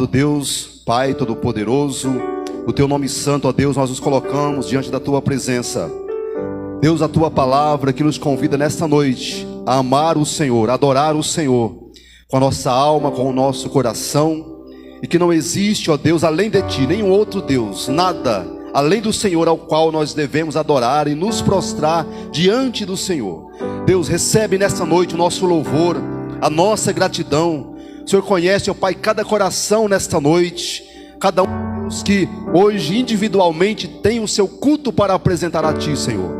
Deus, Pai Todo-Poderoso, o Teu nome santo, ó Deus, nós nos colocamos diante da Tua presença. Deus, a Tua palavra que nos convida nesta noite a amar o Senhor, a adorar o Senhor, com a nossa alma, com o nosso coração, e que não existe, ó Deus, além de Ti, nenhum outro Deus, nada, além do Senhor ao qual nós devemos adorar e nos prostrar diante do Senhor. Deus, recebe nesta noite o nosso louvor, a nossa gratidão. O Senhor conhece, ó Pai, cada coração nesta noite, cada um Deus, que hoje individualmente tem o seu culto para apresentar a Ti, Senhor.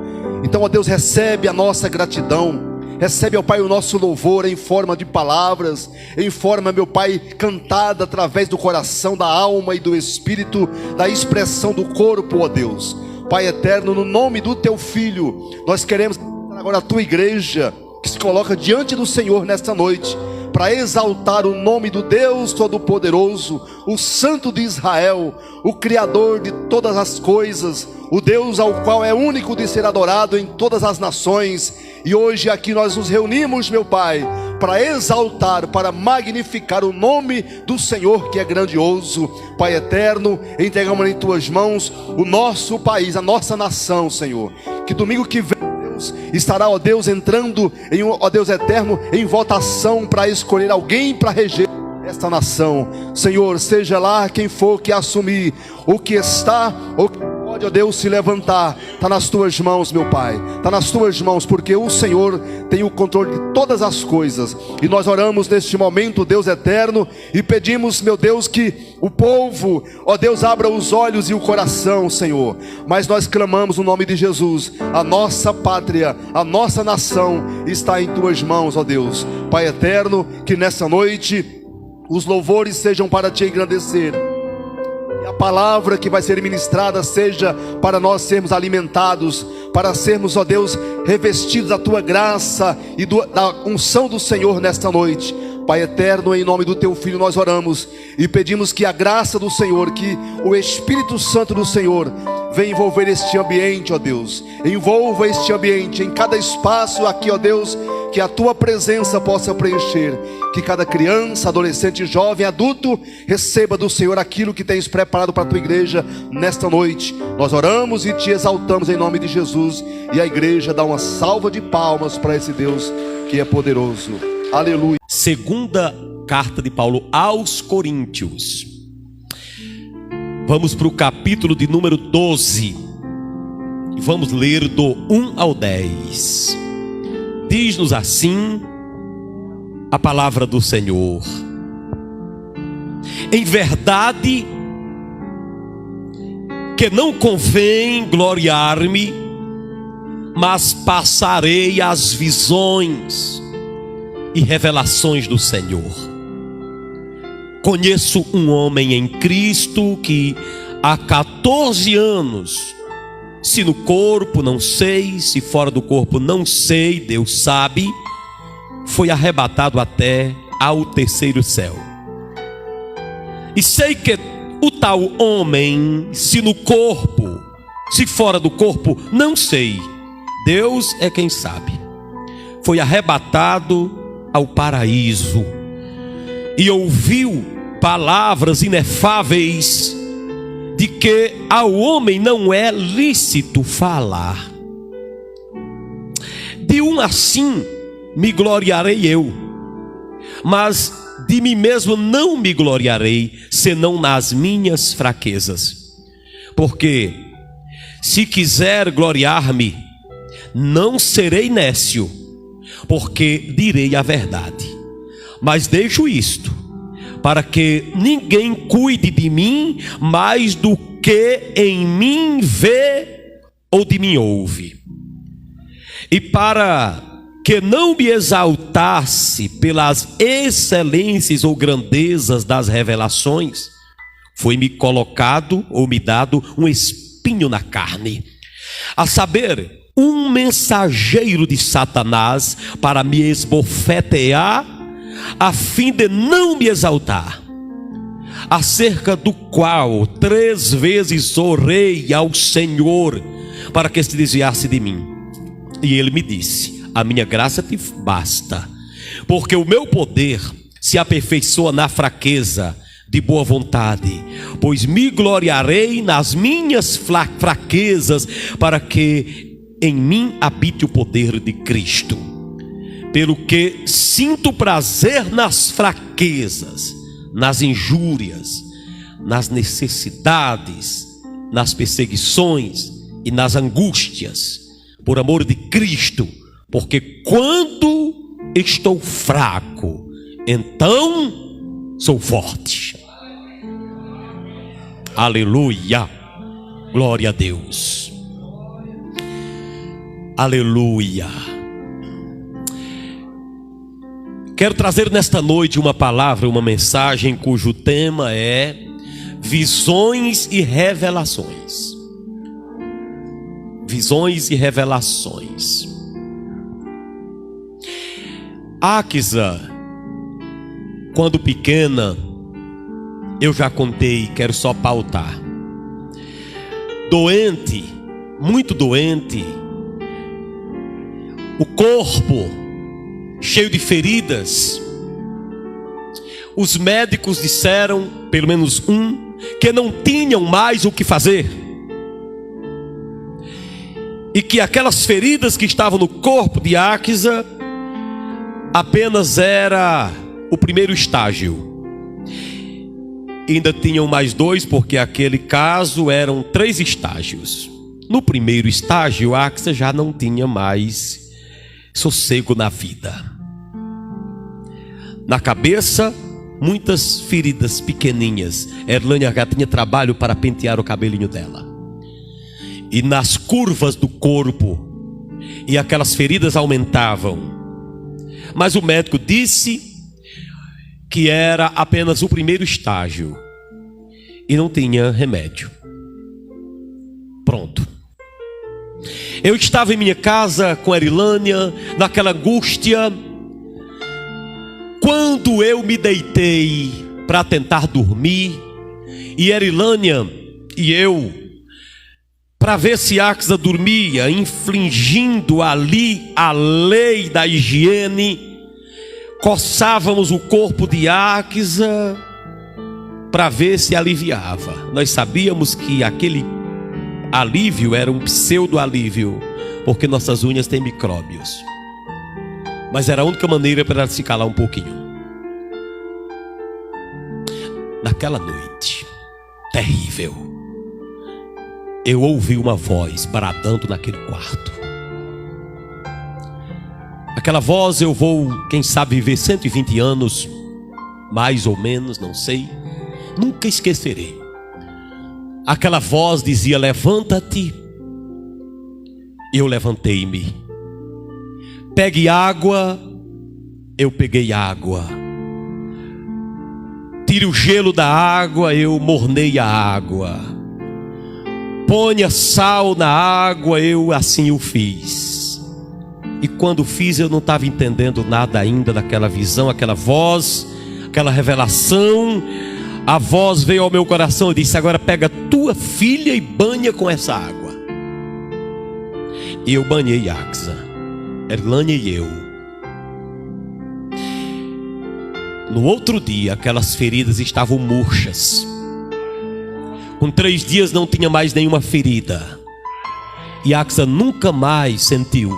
Então, ó Deus, recebe a nossa gratidão, recebe, ó Pai, o nosso louvor em forma de palavras, em forma, meu Pai, cantada através do coração, da alma e do espírito, da expressão do corpo, ó Deus. Pai eterno, no nome do Teu Filho, nós queremos agora a Tua igreja, que se coloca diante do Senhor nesta noite, para exaltar o nome do Deus Todo-Poderoso, o Santo de Israel, o Criador de todas as coisas, o Deus ao qual é único de ser adorado em todas as nações. E hoje aqui nós nos reunimos, meu Pai, para exaltar, para magnificar o nome do Senhor, que é grandioso. Pai eterno, entregamos em Tuas mãos o nosso país, a nossa nação, Senhor. Que domingo que vem estará, ó Deus, entrando em, ó Deus eterno, em votação para escolher alguém para reger esta nação. Senhor, seja lá quem for que assumir o que está, ou que pode, ó Deus, se levantar, está nas Tuas mãos, meu Pai, está nas Tuas mãos, porque o Senhor tem o controle de todas as coisas. E nós oramos neste momento, Deus eterno, e pedimos, meu Deus, que o povo, ó Deus, abra os olhos e o coração, Senhor. Mas nós clamamos o nome de Jesus. A nossa pátria, a nossa nação está em Tuas mãos, ó Deus. Pai eterno, que nessa noite os louvores sejam para Te engrandecer, e a palavra que vai ser ministrada seja para nós sermos alimentados, para sermos, ó Deus, revestidos da Tua graça e da unção do Senhor nesta noite. Pai eterno, em nome do Teu Filho nós oramos e pedimos que a graça do Senhor, que o Espírito Santo do Senhor venha envolver este ambiente, ó Deus. Envolva este ambiente, em cada espaço aqui, ó Deus, que a Tua presença possa preencher. Que cada criança, adolescente, jovem, adulto receba do Senhor aquilo que Tens preparado para a Tua igreja nesta noite. Nós oramos e Te exaltamos em nome de Jesus. E a igreja dá uma salva de palmas para esse Deus que é poderoso. Aleluia. Segunda carta de Paulo aos Coríntios. Vamos para o capítulo de número 12. E vamos ler do 1 ao 10. Diz-nos assim a palavra do Senhor: em verdade que não convém gloriar-me, mas passarei as visões e revelações do Senhor. Conheço um homem em Cristo que há 14 anos, se no corpo não sei, se fora do corpo não sei, Deus sabe, foi arrebatado até ao terceiro céu. E sei que o tal homem, se no corpo, se fora do corpo, não sei, Deus é quem sabe, foi arrebatado ao paraíso e ouviu palavras inefáveis de que ao homem não é lícito falar. De um assim me gloriarei eu, mas de mim mesmo não me gloriarei, senão nas minhas fraquezas. Porque se quiser gloriar-me, não serei nécio, porque direi a verdade. Mas deixo isto, para que ninguém cuide de mim mais do que em mim vê ou de mim ouve. E para que não me exaltasse pelas excelências ou grandezas das revelações, foi-me colocado ou me dado um espinho na carne, a saber, um mensageiro de Satanás para me esbofetear, a fim de não me exaltar, acerca do qual 3 vezes orei ao Senhor para que se desviasse de mim. E Ele me disse: a minha graça te basta, porque o meu poder se aperfeiçoa na fraqueza. de boa vontade, pois me gloriarei nas minhas fraquezas, para que em mim habite o poder de Cristo. Pelo que sinto prazer nas fraquezas, nas injúrias, nas necessidades, nas perseguições e nas angústias, por amor de Cristo, porque quando estou fraco, então sou forte. Aleluia, glória a Deus, aleluia. Quero trazer nesta noite uma palavra, uma mensagem cujo tema é visões e revelações. Visões e revelações. Áquisa, quando pequena, eu já contei, quero só pautar. Doente, muito doente, o corpo cheio de feridas. Os médicos disseram, pelo menos um, que não tinham mais o que fazer, e que aquelas feridas que estavam no corpo de Áquisa apenas era o primeiro estágio. Ainda tinham mais dois, porque aquele caso eram 3 estágios. No primeiro estágio, Áquisa já não tinha mais sossego na vida. Na cabeça, muitas feridas pequeninhas. Erlânia já tinha trabalho para pentear o cabelinho dela. E nas curvas do corpo, e aquelas feridas aumentavam. Mas o médico disse que era apenas o primeiro estágio e não tinha remédio. Pronto. Eu estava em minha casa com a Erilânia, naquela angústia. Quando eu me deitei para tentar dormir, e Erilânia e eu, para ver se Áquisa dormia, infringindo ali a lei da higiene, coçávamos o corpo de Áquisa para ver se aliviava. Nós sabíamos que aquele alívio era um pseudo-alívio, porque nossas unhas têm micróbios. Mas era a única maneira para ela se calar um pouquinho. Naquela noite terrível, eu ouvi uma voz bradando naquele quarto. Aquela voz, eu vou, quem sabe, viver 120 anos, mais ou menos, não sei, nunca esquecerei. Aquela voz dizia: levanta-te. E eu levantei-me. Pegue água. Eu peguei água. Tire o gelo da água. Eu mornei a água. Ponha sal na água. Eu assim o fiz. E quando fiz, eu não estava entendendo nada ainda daquela visão, aquela voz, aquela revelação. A voz veio ao meu coração e disse: agora pega tua filha e banha com essa água. E eu banhei Áquisa, Erlânia e eu. No outro dia, aquelas feridas estavam murchas. Com 3 dias não tinha mais nenhuma ferida. E Áquisa nunca mais sentiu.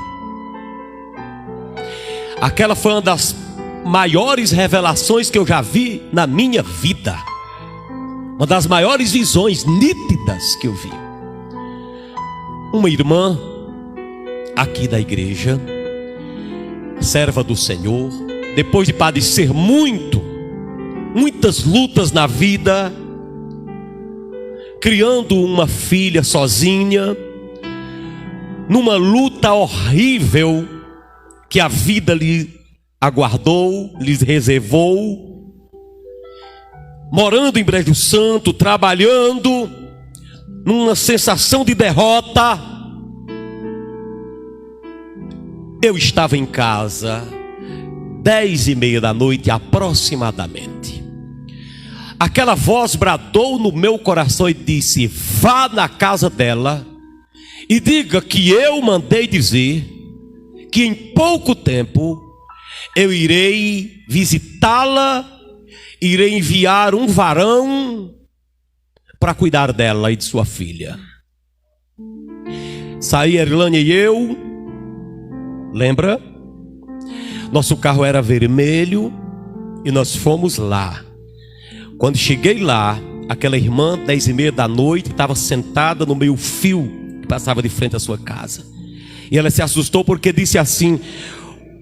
Aquela foi uma das maiores revelações que eu já vi na minha vida. Uma das maiores visões nítidas que eu vi. Uma irmã aqui da igreja, serva do Senhor, depois de padecer muitas lutas na vida, criando uma filha sozinha, numa luta horrível que a vida lhe aguardou, lhes reservou, morando em Brejo Santo, trabalhando, numa sensação de derrota. Eu estava em casa, 10:30 da noite aproximadamente. Aquela voz bradou no meu coração e disse: vá na casa dela e diga que eu mandei dizer que em pouco tempo eu irei visitá-la irei enviar um varão para cuidar dela e de sua filha. Saí Erlânia e eu, lembra? Nosso carro era vermelho e nós fomos lá. Quando cheguei lá, aquela irmã, 10h30 da noite, estava sentada no meio fio que passava de frente à sua casa. E ela se assustou porque disse assim: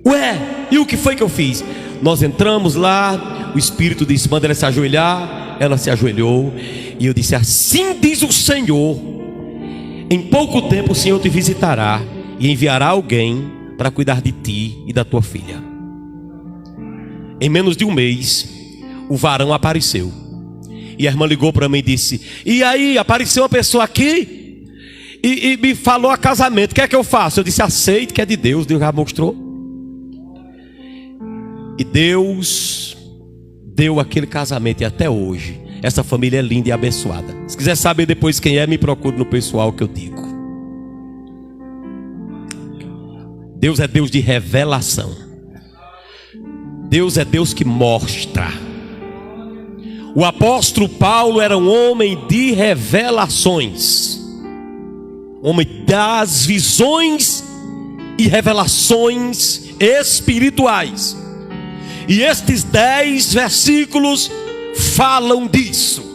ué, e o que foi que eu fiz? Nós entramos lá, o Espírito disse: manda ela se ajoelhar. Ela se ajoelhou e eu disse: assim diz o Senhor, em pouco tempo o Senhor te visitará e enviará alguém para cuidar de ti e da tua filha. Em menos de um mês, o varão apareceu. E a irmã ligou para mim e disse: e aí, apareceu uma pessoa aqui e me falou a casamento, o que é que eu faço? Eu disse: aceite, que é de Deus, Deus já mostrou. E Deus deu aquele casamento, e até hoje essa família é linda e abençoada. Se quiser saber depois quem é, me procure no pessoal que eu digo. Deus é Deus de revelação. Deus é Deus que mostra. O apóstolo Paulo era um homem de revelações, homem das visões e revelações espirituais. E estes 10 versículos falam disso.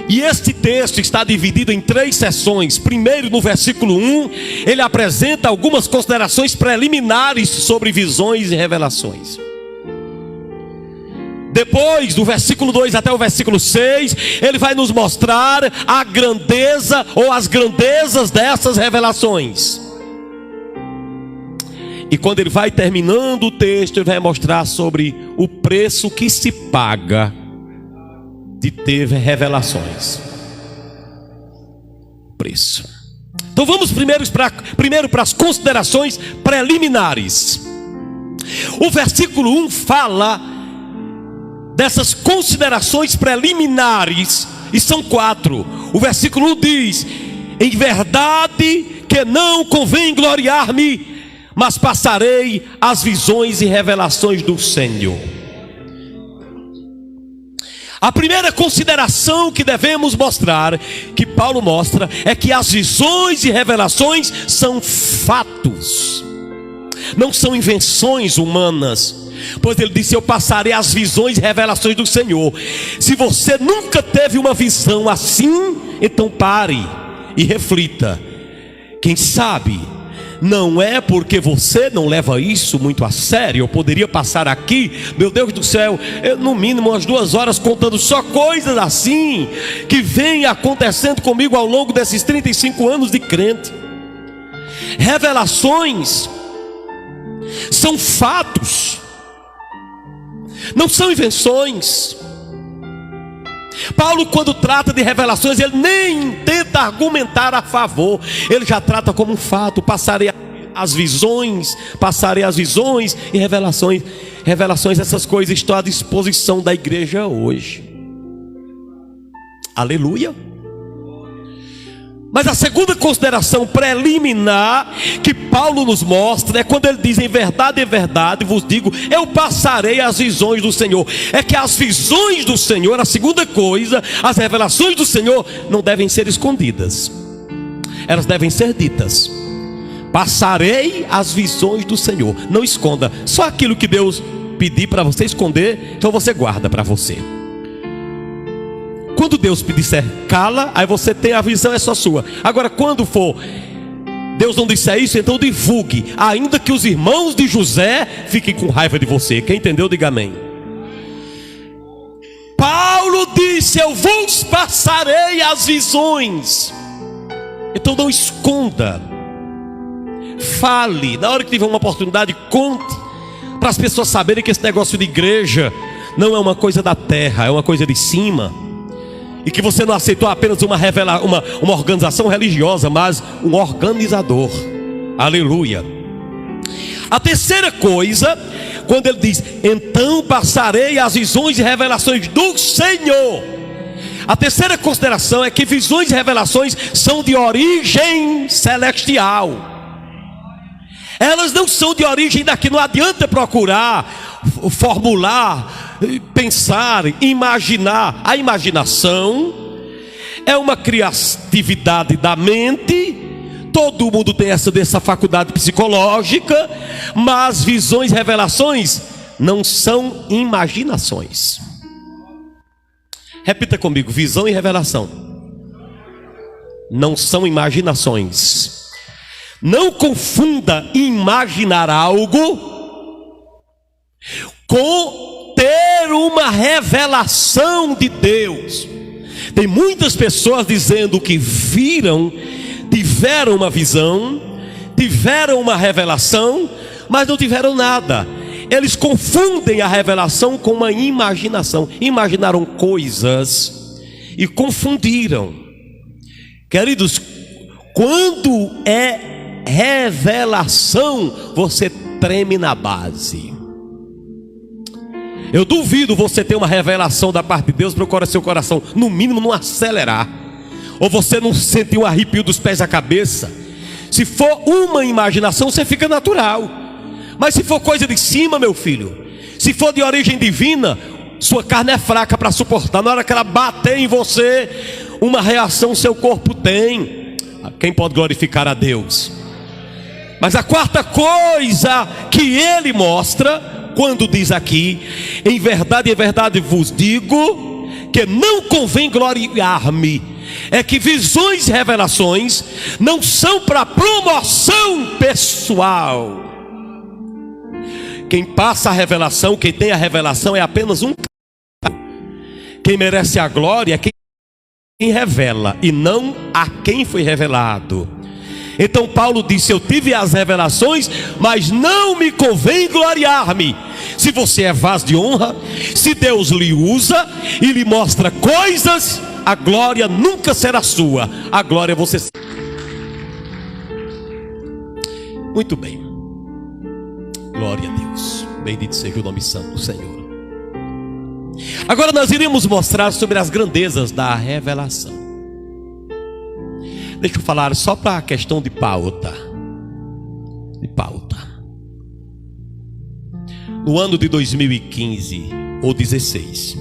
E este texto está dividido em 3 seções. Primeiro, no versículo 1, ele apresenta algumas considerações preliminares sobre visões e revelações. Depois, do versículo 2 até o versículo 6, ele vai nos mostrar a grandeza ou as grandezas dessas revelações. E quando ele vai terminando o texto, ele vai mostrar sobre o preço que se paga de ter revelações. Preço. Então vamos primeiro para as considerações preliminares. O versículo 1 fala dessas considerações preliminares, e são 4. O versículo 1 diz: em verdade que não convém gloriar-me, mas passarei as visões e revelações do Senhor. A primeira consideração que devemos mostrar, que Paulo mostra, é que as visões e revelações são fatos, não são invenções humanas. Pois ele disse: eu passarei as visões e revelações do Senhor. Se você nunca teve uma visão assim, então pare e reflita. Quem sabe não é porque você não leva isso muito a sério. Eu poderia passar aqui, meu Deus do céu, no mínimo umas 2 horas contando só coisas assim que vem acontecendo comigo ao longo desses 35 anos de crente. Revelações são fatos, não são invenções. Paulo, quando trata de revelações, ele nem tenta argumentar a favor, ele já trata como um fato. Passarei as visões e revelações. Revelações, essas coisas estão à disposição da igreja hoje. Aleluia. Mas a segunda consideração preliminar que Paulo nos mostra é quando ele diz: em verdade vos digo, eu passarei as visões do Senhor. É que as visões do Senhor, a segunda coisa, as revelações do Senhor não devem ser escondidas, elas devem ser ditas. Passarei as visões do Senhor. Não esconda, só aquilo que Deus pedir para você esconder, então você guarda para você. Quando Deus disser cala, aí você tem a visão, é só sua. Agora, quando for Deus não disser isso, então divulgue, ainda que os irmãos de José fiquem com raiva de você. Quem entendeu, diga amém. Paulo disse: eu vos passarei as visões. Então não esconda, fale. Na hora que tiver uma oportunidade, conte, para as pessoas saberem que esse negócio de igreja não é uma coisa da terra, é uma coisa de cima. E que você não aceitou apenas uma organização religiosa, mas um organizador. Aleluia. A terceira coisa, quando ele diz: então passarei as visões e revelações do Senhor. A terceira consideração é que visões e revelações são de origem celestial. Elas não são de origem daqui. Não adianta procurar formular pensar, imaginar. A imaginação é uma criatividade da mente. Todo mundo tem dessa faculdade psicológica, mas visões, revelações não são imaginações. Repita comigo: visão e revelação não são imaginações. Não confunda imaginar algo com ter uma revelação de Deus. Tem muitas pessoas dizendo que tiveram uma visão, tiveram uma revelação, mas não tiveram nada. Eles confundem a revelação com uma imaginação. Imaginaram coisas e confundiram. Queridos, quando é revelação, você treme na base. Eu duvido você ter uma revelação da parte de Deus para seu coração, no mínimo, não acelerar, ou você não sentir um arrepio dos pés à cabeça. Se for uma imaginação, você fica natural. Mas se for coisa de cima, meu filho, se for de origem divina, sua carne é fraca para suportar. Na hora que ela bater em você, uma reação seu corpo tem. Quem pode glorificar a Deus? Mas a quarta coisa que ele mostra, quando diz aqui: em verdade vos digo que não convém gloriar-me, é que visões e revelações não são para promoção pessoal. Quem passa a revelação, quem tem a revelação é apenas um. Quem merece a glória é quem revela, e não a quem foi revelado. Então Paulo disse: eu tive as revelações, mas não me convém gloriar-me. Se você é vaso de honra, se Deus lhe usa e lhe mostra coisas, a glória nunca será sua. A glória é você. Muito bem. Glória a Deus. Bendito seja o nome santo do Senhor. Agora nós iremos mostrar sobre as grandezas da revelação. Deixa eu falar só para a questão de pauta. No ano de 2015 ou 2015,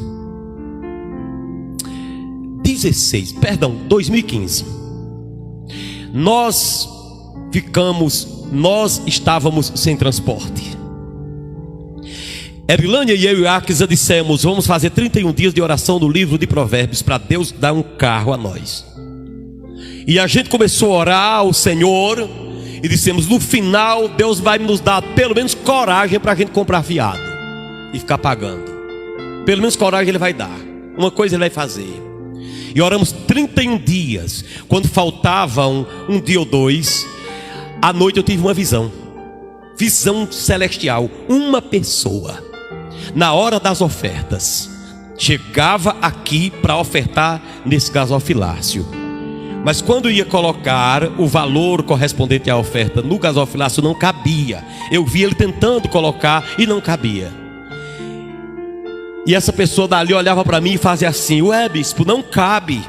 nós estávamos sem transporte. Erilânia e eu e Áquisa dissemos: vamos fazer 31 dias de oração no livro de Provérbios para Deus dar um carro a nós. E a gente começou a orar ao Senhor e dissemos: no final Deus vai nos dar pelo menos coragem para a gente comprar fiado e ficar pagando. Pelo menos coragem Ele vai dar, uma coisa Ele vai fazer. E oramos 31 dias. Quando faltavam um dia ou dois, à noite eu tive uma visão celestial. Uma pessoa, na hora das ofertas, chegava aqui para ofertar nesse gasofilácio. Mas quando ia colocar o valor correspondente à oferta no gasofilácio, não cabia. Eu vi ele tentando colocar e não cabia. E essa pessoa dali olhava para mim e fazia assim: ué, bispo, não cabe.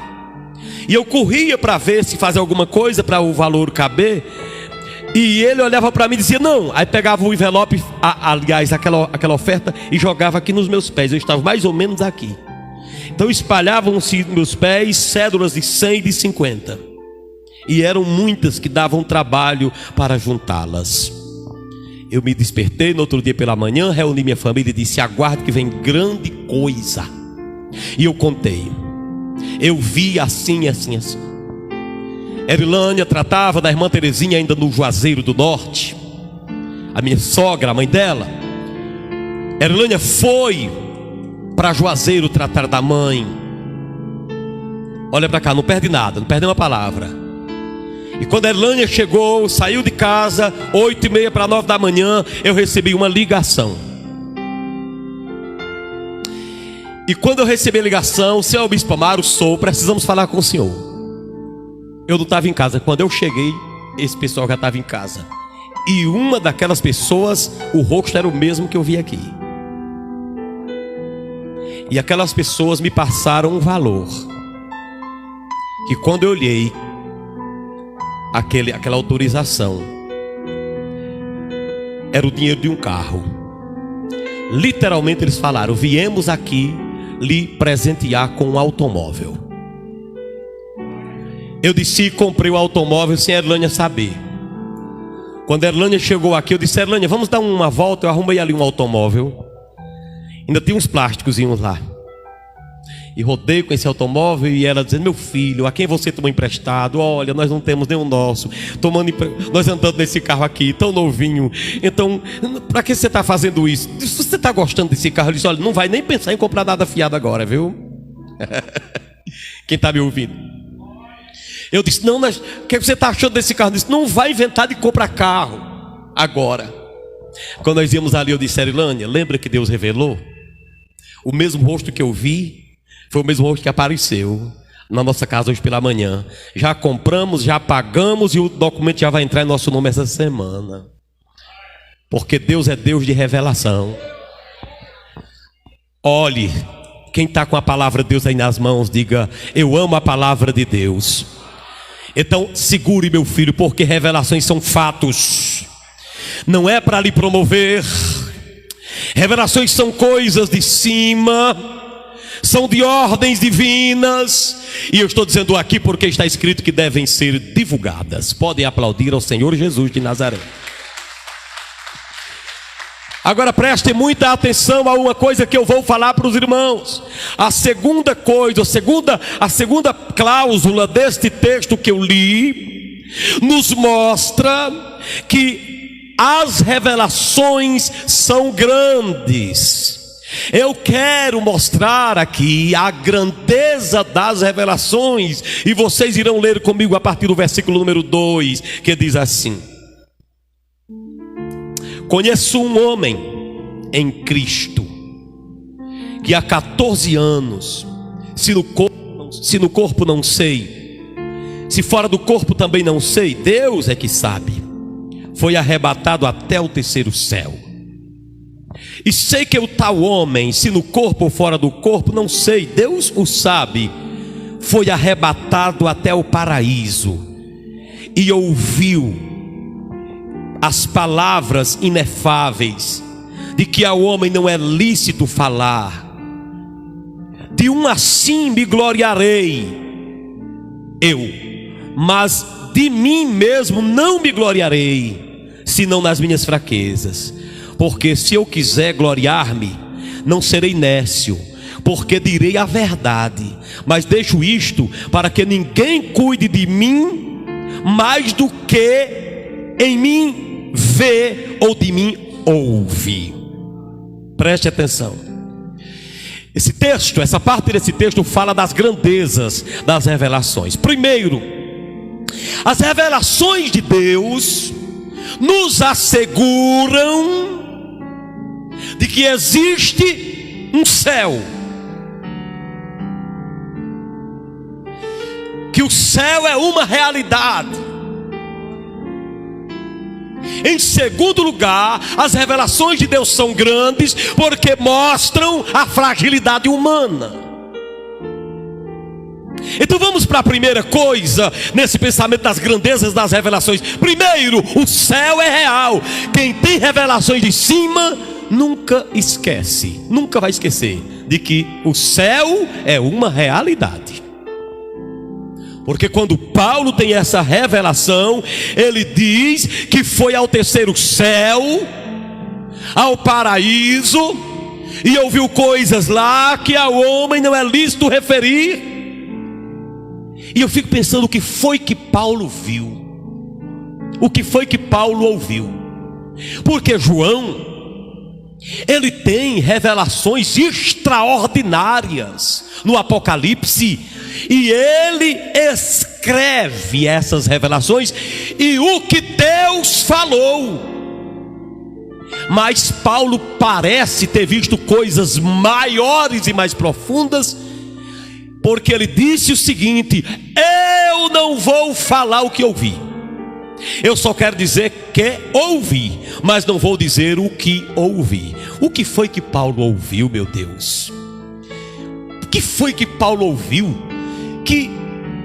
E eu corria para ver se fazia alguma coisa para o valor caber. E ele olhava para mim e dizia: não. Aí pegava o envelope, aliás, aquela oferta, e jogava aqui nos meus pés. Eu estava mais ou menos aqui. Então espalhavam-se nos meus pés cédulas de 100 e de 50. E eram muitas que davam trabalho para juntá-las. Eu me despertei no outro dia pela manhã, reuni minha família e disse: aguarde que vem grande coisa. E eu contei. Eu vi assim. Erilânia tratava da irmã Terezinha ainda no Juazeiro do Norte. A minha sogra, a mãe dela. Erilânia foi para Juazeiro tratar da mãe. Olha para cá, não perde nada, não perde uma palavra. E quando a Erilânia chegou, saiu de casa 8h30 para 9 da manhã, eu recebi uma ligação. E quando eu recebi a ligação: senhor Bispo Amaro, precisamos falar com o senhor. Eu não estava em casa. Quando eu cheguei, esse pessoal já estava em casa. E uma daquelas pessoas, o rosto era o mesmo que eu vi aqui. E aquelas pessoas me passaram um valor que, quando eu olhei aquela autorização, era o dinheiro de um carro. Literalmente eles falaram: viemos aqui lhe presentear com um automóvel. Eu disse e comprei o automóvel sem a Erlânia saber. Quando a Erlânia chegou aqui, eu disse: Erlânia, vamos dar uma volta. Eu arrumei ali um automóvel, ainda tem uns plásticozinhos lá, e rodei com esse automóvel. E ela dizendo: meu filho, a quem você tomou emprestado? Olha, nós não temos nenhum nosso. Nós andando nesse carro aqui, tão novinho. Então, para que você está fazendo isso? Se você está gostando desse carro, eu disse: olha, não vai nem pensar em comprar nada fiado agora, viu? Quem está me ouvindo? Eu disse: não, o que você está achando desse carro? Eu disse: não vai inventar de comprar carro agora. Quando nós íamos ali, eu disse: Erlânia, lembra que Deus revelou? O mesmo rosto que eu vi foi o mesmo rosto que apareceu na nossa casa hoje pela manhã. Já compramos, já pagamos, e o documento já vai entrar em nosso nome essa semana. Porque Deus é Deus de revelação. Olhe, quem está com a palavra de Deus aí nas mãos, diga: eu amo a palavra de Deus. Então segure, meu filho, porque revelações são fatos, não é para lhe promover. Revelações são coisas de cima, são de ordens divinas, e eu estou dizendo aqui porque está escrito que devem ser divulgadas. Podem aplaudir ao Senhor Jesus de Nazaré. Agora prestem muita atenção a uma coisa que eu vou falar para os irmãos. A segunda coisa, a segunda cláusula deste texto que eu li, nos mostra que as revelações são grandes. Eu quero mostrar aqui a grandeza das revelações, e vocês irão ler comigo a partir do versículo número 2, que diz assim: conheço um homem em Cristo, que há 14 anos, se no corpo não sei, se fora do corpo também não sei, Deus é que sabe, foi arrebatado até o terceiro céu. E sei que o tal homem, se no corpo ou fora do corpo, não sei, Deus o sabe, foi arrebatado até o paraíso, e ouviu as palavras inefáveis de que ao homem não é lícito falar. De um assim me gloriarei eu, mas de mim mesmo não me gloriarei, senão nas minhas fraquezas. Porque se eu quiser gloriar-me, não serei nécio, porque direi a verdade. Mas deixo isto para que ninguém cuide de mim mais do que em mim vê ou de mim ouve. Preste atenção. Esse texto, essa parte desse texto fala das grandezas das revelações. Primeiro, as revelações de Deus nos asseguram de que existe um céu, que o céu é uma realidade. Em segundo lugar, as revelações de Deus são grandes porque mostram a fragilidade humana. Então vamos para a primeira coisa nesse pensamento das grandezas das revelações. Primeiro, o céu é real. Quem tem revelações de cima nunca esquece, nunca vai esquecer de que o céu é uma realidade. Porque quando Paulo tem essa revelação, ele diz que foi ao terceiro céu, ao paraíso, e ouviu coisas lá que ao homem não é lícito referir. E eu fico pensando o que foi que Paulo viu, o que foi que Paulo ouviu. Porque João, ele tem revelações extraordinárias no Apocalipse, e ele escreve essas revelações e o que Deus falou. Mas Paulo parece ter visto coisas maiores e mais profundas, porque ele disse o seguinte: eu não vou falar o que ouvi, eu só quero dizer que ouvi, mas não vou dizer o que ouvi. O que foi que Paulo ouviu, meu Deus? O que foi que Paulo ouviu que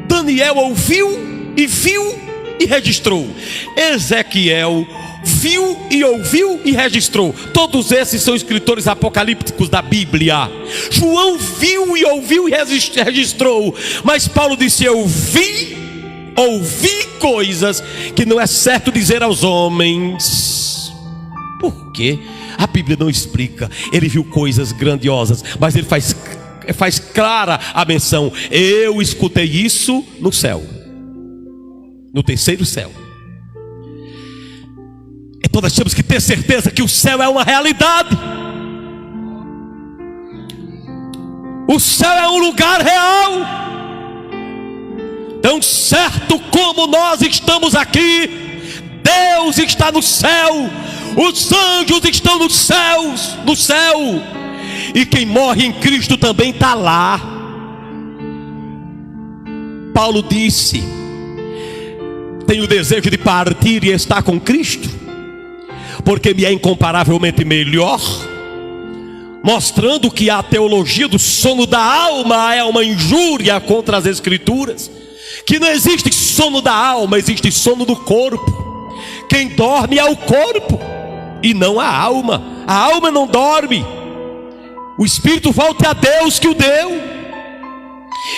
Daniel ouviu e viu e registrou? Ezequiel viu e ouviu e registrou. Todos esses são escritores apocalípticos da Bíblia. João viu e ouviu e registrou. Mas Paulo disse: eu ouvi coisas que não é certo dizer aos homens. Por quê? A Bíblia não explica. Ele viu coisas grandiosas, mas ele faz clara a menção: eu escutei isso no céu, no terceiro céu. Então nós temos que ter certeza que o céu é uma realidade. O céu é um lugar real. Tão certo como nós estamos aqui, Deus está no céu, os anjos estão nos céus, no céu, e quem morre em Cristo também está lá. Paulo disse: tenho o desejo de partir e estar com Cristo, porque me é incomparavelmente melhor, mostrando que a teologia do sono da alma é uma injúria contra as Escrituras, que não existe sono da alma, existe sono do corpo. Quem dorme é o corpo e não a alma. A alma não dorme, o espírito volta a Deus que o deu.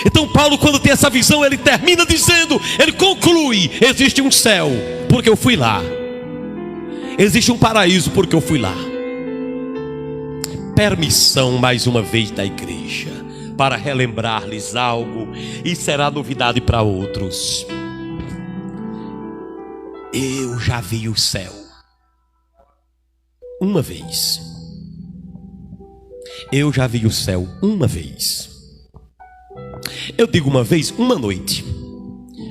Então Paulo, quando tem essa visão, ele termina dizendo, ele conclui: existe um céu porque eu fui lá, existe um paraíso porque eu fui lá. Permissão mais uma vez da igreja para relembrar-lhes algo, e será novidade para outros. Eu já vi o céu uma vez. Eu já vi o céu uma vez. Eu digo uma vez, uma noite,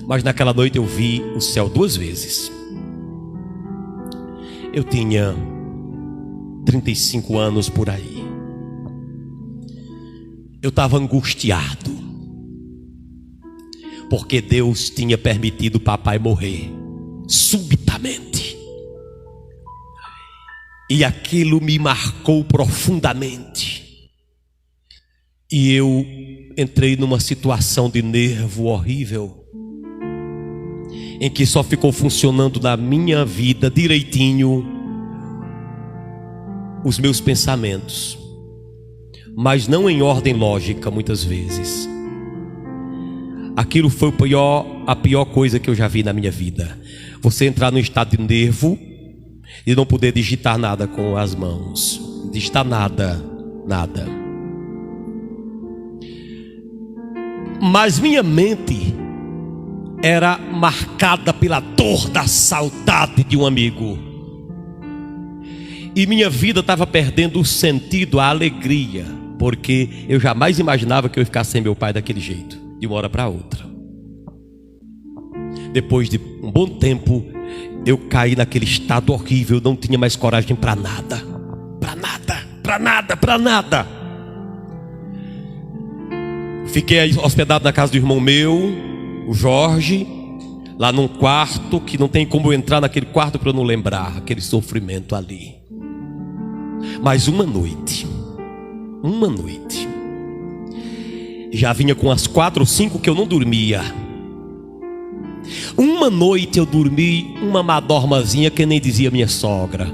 mas naquela noite eu vi o céu 2 vezes. Eu tinha 35 anos por aí. Eu estava angustiado, porque Deus tinha permitido o papai morrer subitamente, e aquilo me marcou profundamente. E eu entrei numa situação de nervo horrível, em que só ficou funcionando na minha vida direitinho os meus pensamentos, mas não em ordem lógica muitas vezes. Aquilo foi a pior coisa que eu já vi na minha vida. Você entrar num estado de nervo e não poder digitar nada com as mãos, digitar nada. Mas minha mente era marcada pela dor da saudade de um amigo, e minha vida estava perdendo o sentido, a alegria, porque eu jamais imaginava que eu ia ficar sem meu pai daquele jeito, de uma hora para outra. Depois de um bom tempo, eu caí naquele estado horrível, não tinha mais coragem para nada. Fiquei hospedado na casa do irmão meu, o Jorge, lá num quarto que não tem como eu entrar naquele quarto para eu não lembrar aquele sofrimento ali. Mas uma noite, já vinha com as 4 ou 5 que eu não dormia. Uma noite eu dormi uma madormazinha que nem dizia minha sogra.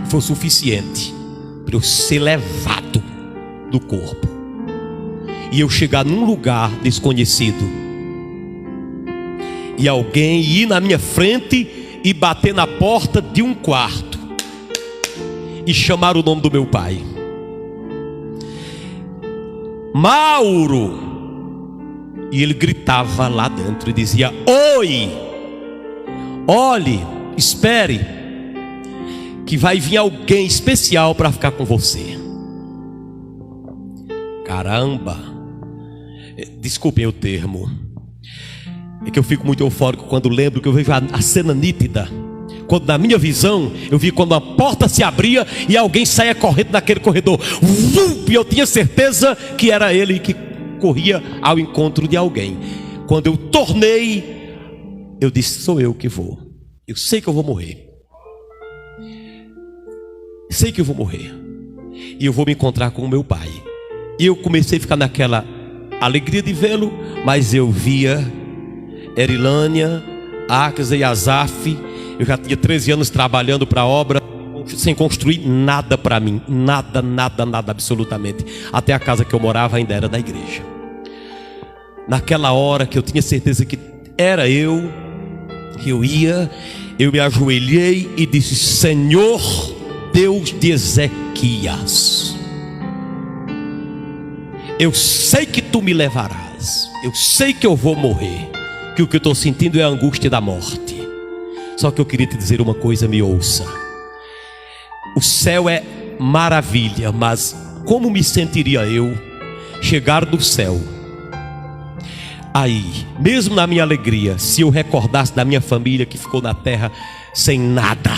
Foi o suficiente para eu ser levado do corpo e eu chegar num lugar desconhecido, e alguém ir na minha frente e bater na porta de um quarto e chamar o nome do meu pai: Mauro. E ele gritava lá dentro e dizia: oi, olhe, espere, que vai vir alguém especial para ficar com você. Caramba, desculpem o termo, é que eu fico muito eufórico quando lembro, que eu vejo a cena nítida. Quando na minha visão eu vi quando a porta se abria e alguém saía correndo naquele corredor, e eu tinha certeza que era ele que corria ao encontro de alguém. Quando eu tornei, eu disse: sou eu que vou. Eu sei que eu vou morrer. Sei que eu vou morrer. E eu vou me encontrar com o meu pai. E eu comecei a ficar naquela alegria de vê-lo, mas eu via Erilânia, Axa e Azaf Eu já tinha 13 anos trabalhando para a obra, sem construir nada para mim. Nada, absolutamente. Até a casa que eu morava ainda era da igreja. Naquela hora que eu tinha certeza que era eu me ajoelhei e disse: Senhor, Deus de Ezequias, eu sei que tu me levarás, eu sei que eu vou morrer, que o que eu estou sentindo é a angústia da morte. Só que eu queria te dizer uma coisa, me ouça. O céu é maravilha, mas como me sentiria eu chegar do céu? Aí, mesmo na minha alegria, se eu recordasse da minha família que ficou na terra sem nada,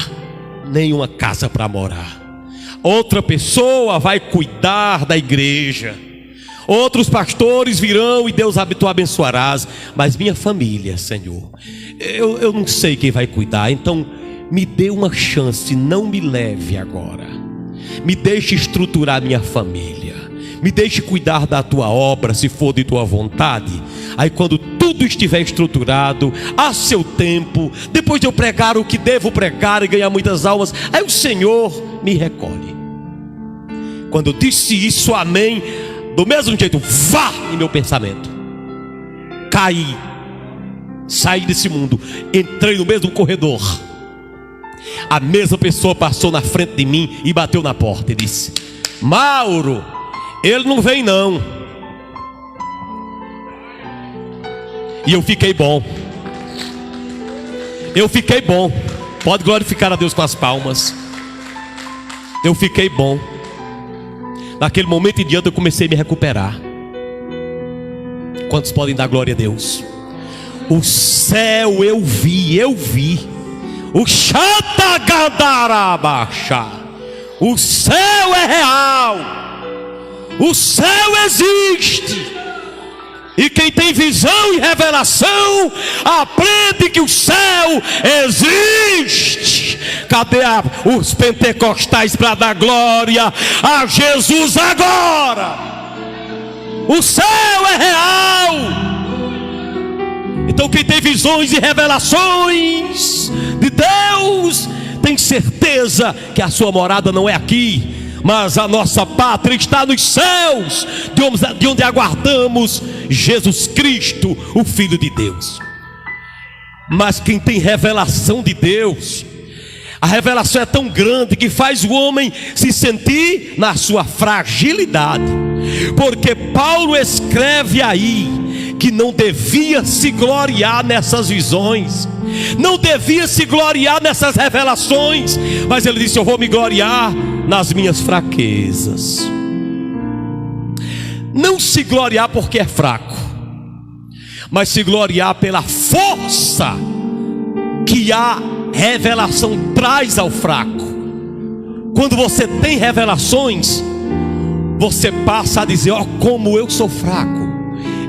nenhuma casa para morar, outra pessoa vai cuidar da igreja, outros pastores virão e Deus tu abençoarás, mas minha família, Senhor, eu não sei quem vai cuidar. Então me dê uma chance, não me leve agora, me deixe estruturar minha família, me deixe cuidar da tua obra, se for de tua vontade. Aí quando tudo estiver estruturado, a seu tempo, depois de eu pregar o que devo pregar e ganhar muitas almas, aí o Senhor me recolhe. Quando eu disse isso, amém, do mesmo jeito, vá em meu pensamento. Caí, saí desse mundo, entrei no mesmo corredor. A mesma pessoa passou na frente de mim e bateu na porta e disse: Mauro, ele não vem não. E eu fiquei bom. Pode glorificar a Deus com as palmas. Eu fiquei bom. Naquele momento em diante eu comecei a me recuperar. Quantos podem dar glória a Deus? O céu eu vi. O Xatagadarabaxá. O céu é real. O céu existe. E quem tem visão e revelação aprende que o céu existe. Cadê os pentecostais para dar glória a Jesus agora? O céu é real. Então quem tem visões e revelações de Deus tem certeza que a sua morada não é aqui, mas a nossa pátria está nos céus, de onde aguardamos Jesus Cristo, o Filho de Deus. Mas quem tem revelação de Deus, a revelação é tão grande que faz o homem se sentir na sua fragilidade. Porque Paulo escreve aí que não devia se gloriar nessas visões, não devia se gloriar nessas revelações, mas ele disse: eu vou me gloriar nas minhas fraquezas. Não se gloriar porque é fraco, mas se gloriar pela força que a revelação traz ao fraco. Quando você tem revelações, você passa a dizer: ó, como eu sou fraco,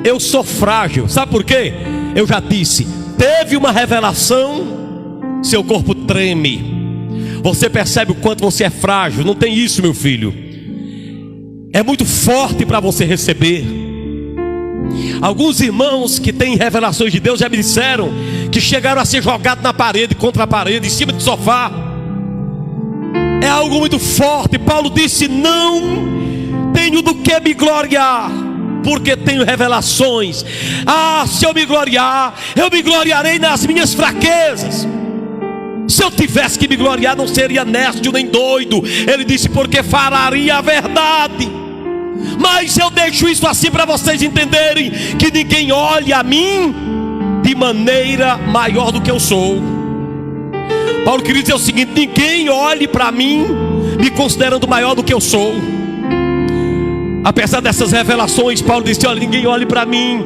eu sou frágil. Sabe por quê? Eu já disse, teve uma revelação, seu corpo treme. Você percebe o quanto você é frágil. Não tem isso, meu filho. É muito forte para você receber. Alguns irmãos que têm revelações de Deus já me disseram que chegaram a ser jogados na parede, contra a parede, em cima do sofá. É algo muito forte. Paulo disse: não tenho do que me gloriar, porque tenho revelações. Se eu me gloriar, eu me gloriarei nas minhas fraquezas. Se eu tivesse que me gloriar, não seria nécio nem doido. Ele disse: porque falaria a verdade. Mas eu deixo isso assim para vocês entenderem que ninguém olha a mim de maneira maior do que eu sou. Paulo queria dizer o seguinte: ninguém olhe para mim me considerando maior do que eu sou. Apesar dessas revelações, Paulo disse: olha, ninguém olhe para mim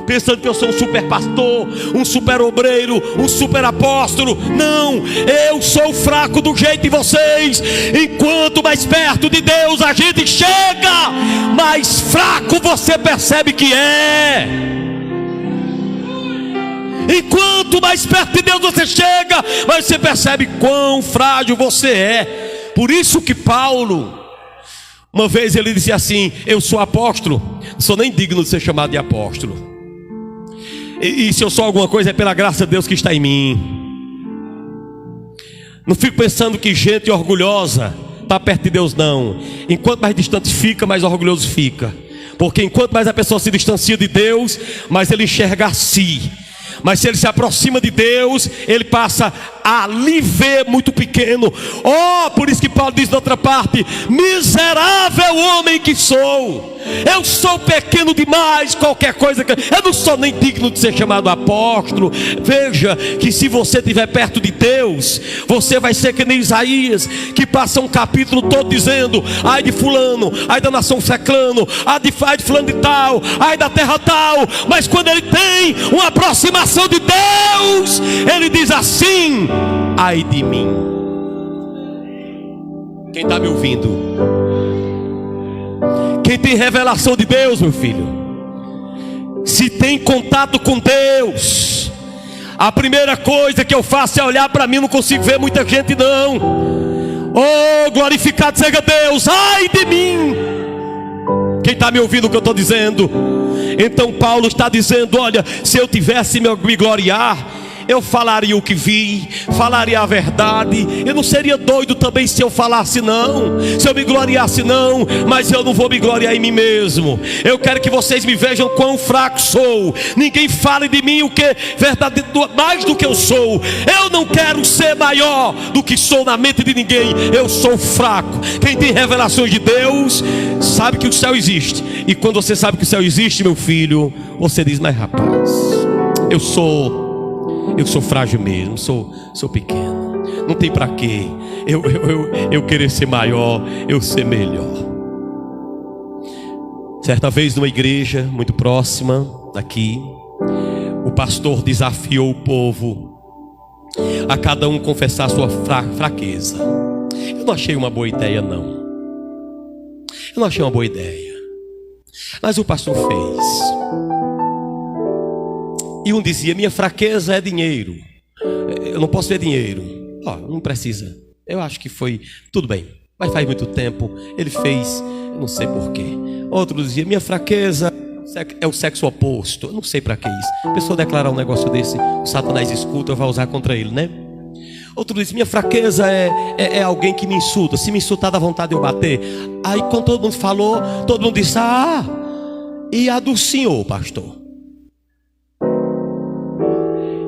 pensando que eu sou um super pastor, um super obreiro, um super apóstolo. Não, eu sou fraco do jeito de vocês. Enquanto mais perto de Deus a gente chega, mais fraco você percebe que é. Enquanto mais perto de Deus você chega, mais você percebe quão frágil você é. Por isso que Paulo, uma vez ele disse assim: eu sou apóstolo, não sou nem digno de ser chamado de apóstolo. E se eu sou alguma coisa é pela graça de Deus que está em mim. Não fico pensando que gente orgulhosa está perto de Deus, não. Enquanto mais distante fica, mais orgulhoso fica. Porque enquanto mais a pessoa se distancia de Deus, mais ele enxerga a si. Mas se ele se aproxima de Deus, ele passa a lhe ver muito pequeno. Oh, por isso que Paulo diz na outra parte: miserável homem que sou, eu sou pequeno demais, qualquer coisa que... eu não sou nem digno de ser chamado apóstolo. Veja que se você estiver perto de Deus, você vai ser que nem Isaías, que passa um capítulo todo dizendo: ai de fulano, ai da nação seclano, ai de fulano de tal, ai da terra tal. Mas quando ele tem uma aproximação de Deus, ele diz assim: ai de mim. Quem está me ouvindo? Quem tem revelação de Deus, meu filho, se tem contato com Deus, a primeira coisa que eu faço é olhar para mim. Não consigo ver muita gente, não. Oh, glorificado seja Deus, ai de mim. Quem está me ouvindo o que eu estou dizendo? Então Paulo está dizendo: olha, se eu tivesse me gloriar, eu falaria o que vi, falaria a verdade. Eu não seria doido também se eu falasse não, se eu me gloriasse não. Mas eu não vou me gloriar em mim mesmo. Eu quero que vocês me vejam quão fraco sou. Ninguém fale de mim o que verdade, mais do que eu sou. Eu não quero ser maior do que sou na mente de ninguém. Eu sou fraco. Quem tem revelações de Deus sabe que o céu existe. E quando você sabe que o céu existe, meu filho, você diz: mas rapaz, eu sou frágil mesmo, sou pequeno. Não tem para quê eu querer ser maior, eu ser melhor. Certa vez numa igreja muito próxima daqui, o pastor desafiou o povo a cada um confessar a sua fraqueza. Eu não achei uma boa ideia, não. Eu não achei uma boa ideia. Mas o pastor fez. E um dizia: minha fraqueza é dinheiro, eu não posso ver dinheiro. Não precisa. Eu acho que foi, tudo bem, mas faz muito tempo. Ele fez, eu não sei porquê. Outro dizia: minha fraqueza é o sexo oposto. Eu não sei para que isso. A pessoa declarar um negócio desse, o Satanás escuta, vai usar contra ele, né? Outro diz: minha fraqueza é alguém que me insulta. Se me insultar, dá vontade de eu bater. Aí quando todo mundo falou, todo mundo disse: e a do senhor, pastor?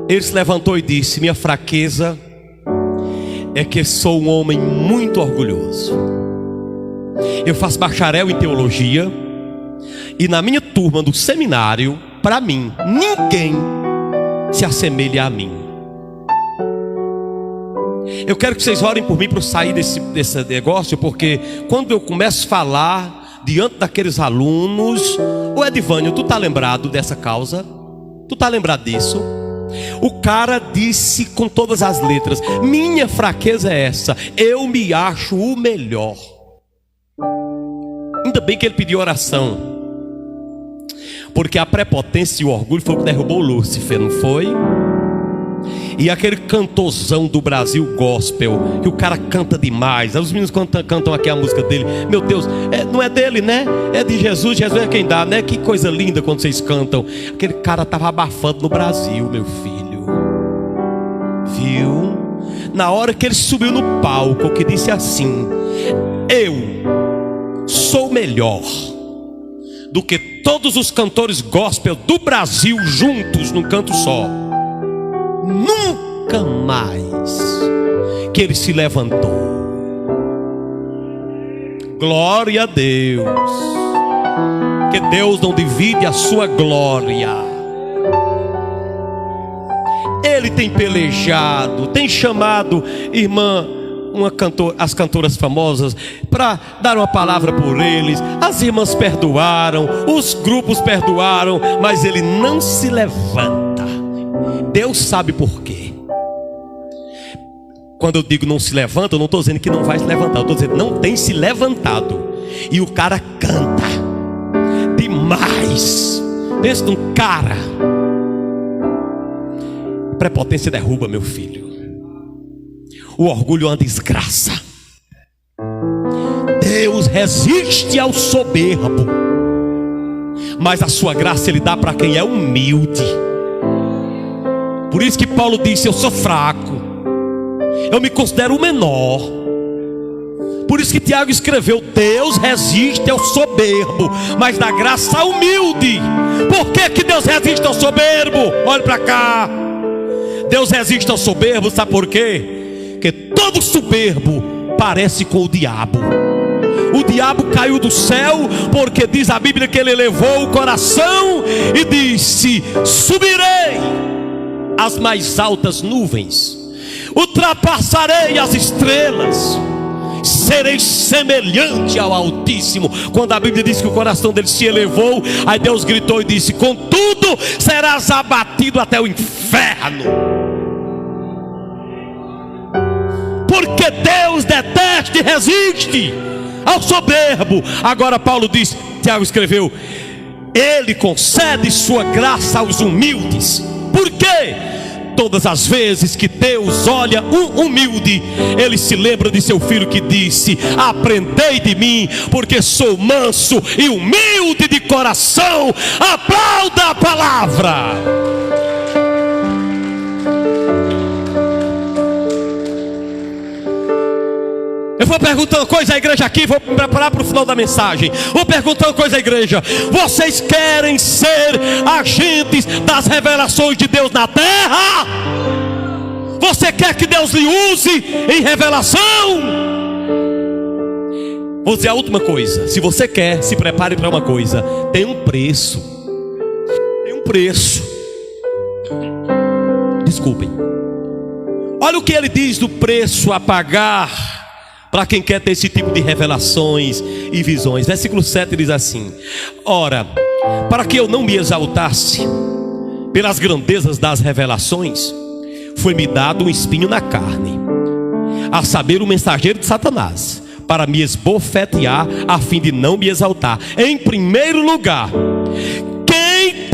Ele se levantou e disse: minha fraqueza é que sou um homem muito orgulhoso. Eu faço bacharel em teologia, e na minha turma do seminário, para mim, ninguém se assemelha a mim. Eu quero que vocês orem por mim para eu sair desse negócio, porque quando eu começo a falar diante daqueles alunos... Ô Edivânio, tu tá lembrado dessa causa? Tu tá lembrado disso? O cara disse com todas as letras: minha fraqueza é essa, eu me acho o melhor. Ainda bem que ele pediu oração, porque a prepotência e o orgulho foi o que derrubou Lúcifer, não foi? E aquele cantorzão do Brasil gospel, que o cara canta demais. Os meninos cantam aqui a música dele. Meu Deus, não é dele, né? É de Jesus, Jesus é quem dá, né? Que coisa linda quando vocês cantam. Aquele cara estava abafando no Brasil, meu filho. Viu? Na hora que ele subiu no palco, que disse assim: eu sou melhor do que todos os cantores gospel do Brasil juntos num canto só. Nunca mais que ele se levantou. Glória a Deus, que Deus não divide a sua glória. Ele tem pelejado, tem chamado irmã, as cantoras famosas, para dar uma palavra por eles. As irmãs perdoaram, os grupos perdoaram, mas ele não se levanta. Deus sabe por quê. Quando eu digo não se levanta, eu não estou dizendo que não vai se levantar, eu estou dizendo não tem se levantado. E o cara canta demais. Pensa num cara. Prepotência derruba, meu filho. O orgulho é uma desgraça. Deus resiste ao soberbo, mas a sua graça Ele dá para quem é humilde. Por isso que Paulo disse: eu sou fraco, Eu me considero o menor. Por isso que Tiago escreveu: Deus resiste ao soberbo, mas dá graça ao humilde. Por que Deus resiste ao soberbo? Olha para cá. Deus resiste ao soberbo, sabe por quê? Porque todo soberbo parece com o diabo. O diabo caiu do céu, porque diz a Bíblia que ele elevou o coração e disse: subirei às mais altas nuvens, ultrapassarei as estrelas, serei semelhante ao Altíssimo. Quando a Bíblia diz que o coração dele se elevou, aí Deus gritou e disse: contudo serás abatido até o inferno. Porque Deus detesta e resiste ao soberbo. Agora Paulo diz, Tiago escreveu: ele concede sua graça aos humildes. Por quê? Todas as vezes que Deus olha um humilde, ele se lembra de seu filho que disse: aprendei de mim, porque sou manso e humilde de coração. Aplauda a palavra. Eu vou perguntar uma coisa à igreja aqui, vou preparar para o final da mensagem. Vou perguntar uma coisa à igreja: vocês querem ser agentes das revelações de Deus na terra? Você quer que Deus lhe use em revelação? Vou dizer a última coisa: se você quer, se prepare para uma coisa. Tem um preço. Tem um preço. Desculpem. Olha o que ele diz do preço a pagar para quem quer ter esse tipo de revelações e visões. Versículo 7 diz assim: ora, para que eu não me exaltasse pelas grandezas das revelações, foi-me dado um espinho na carne, a saber, o mensageiro de Satanás, para me esbofetear, a fim de não me exaltar. Em primeiro lugar, quem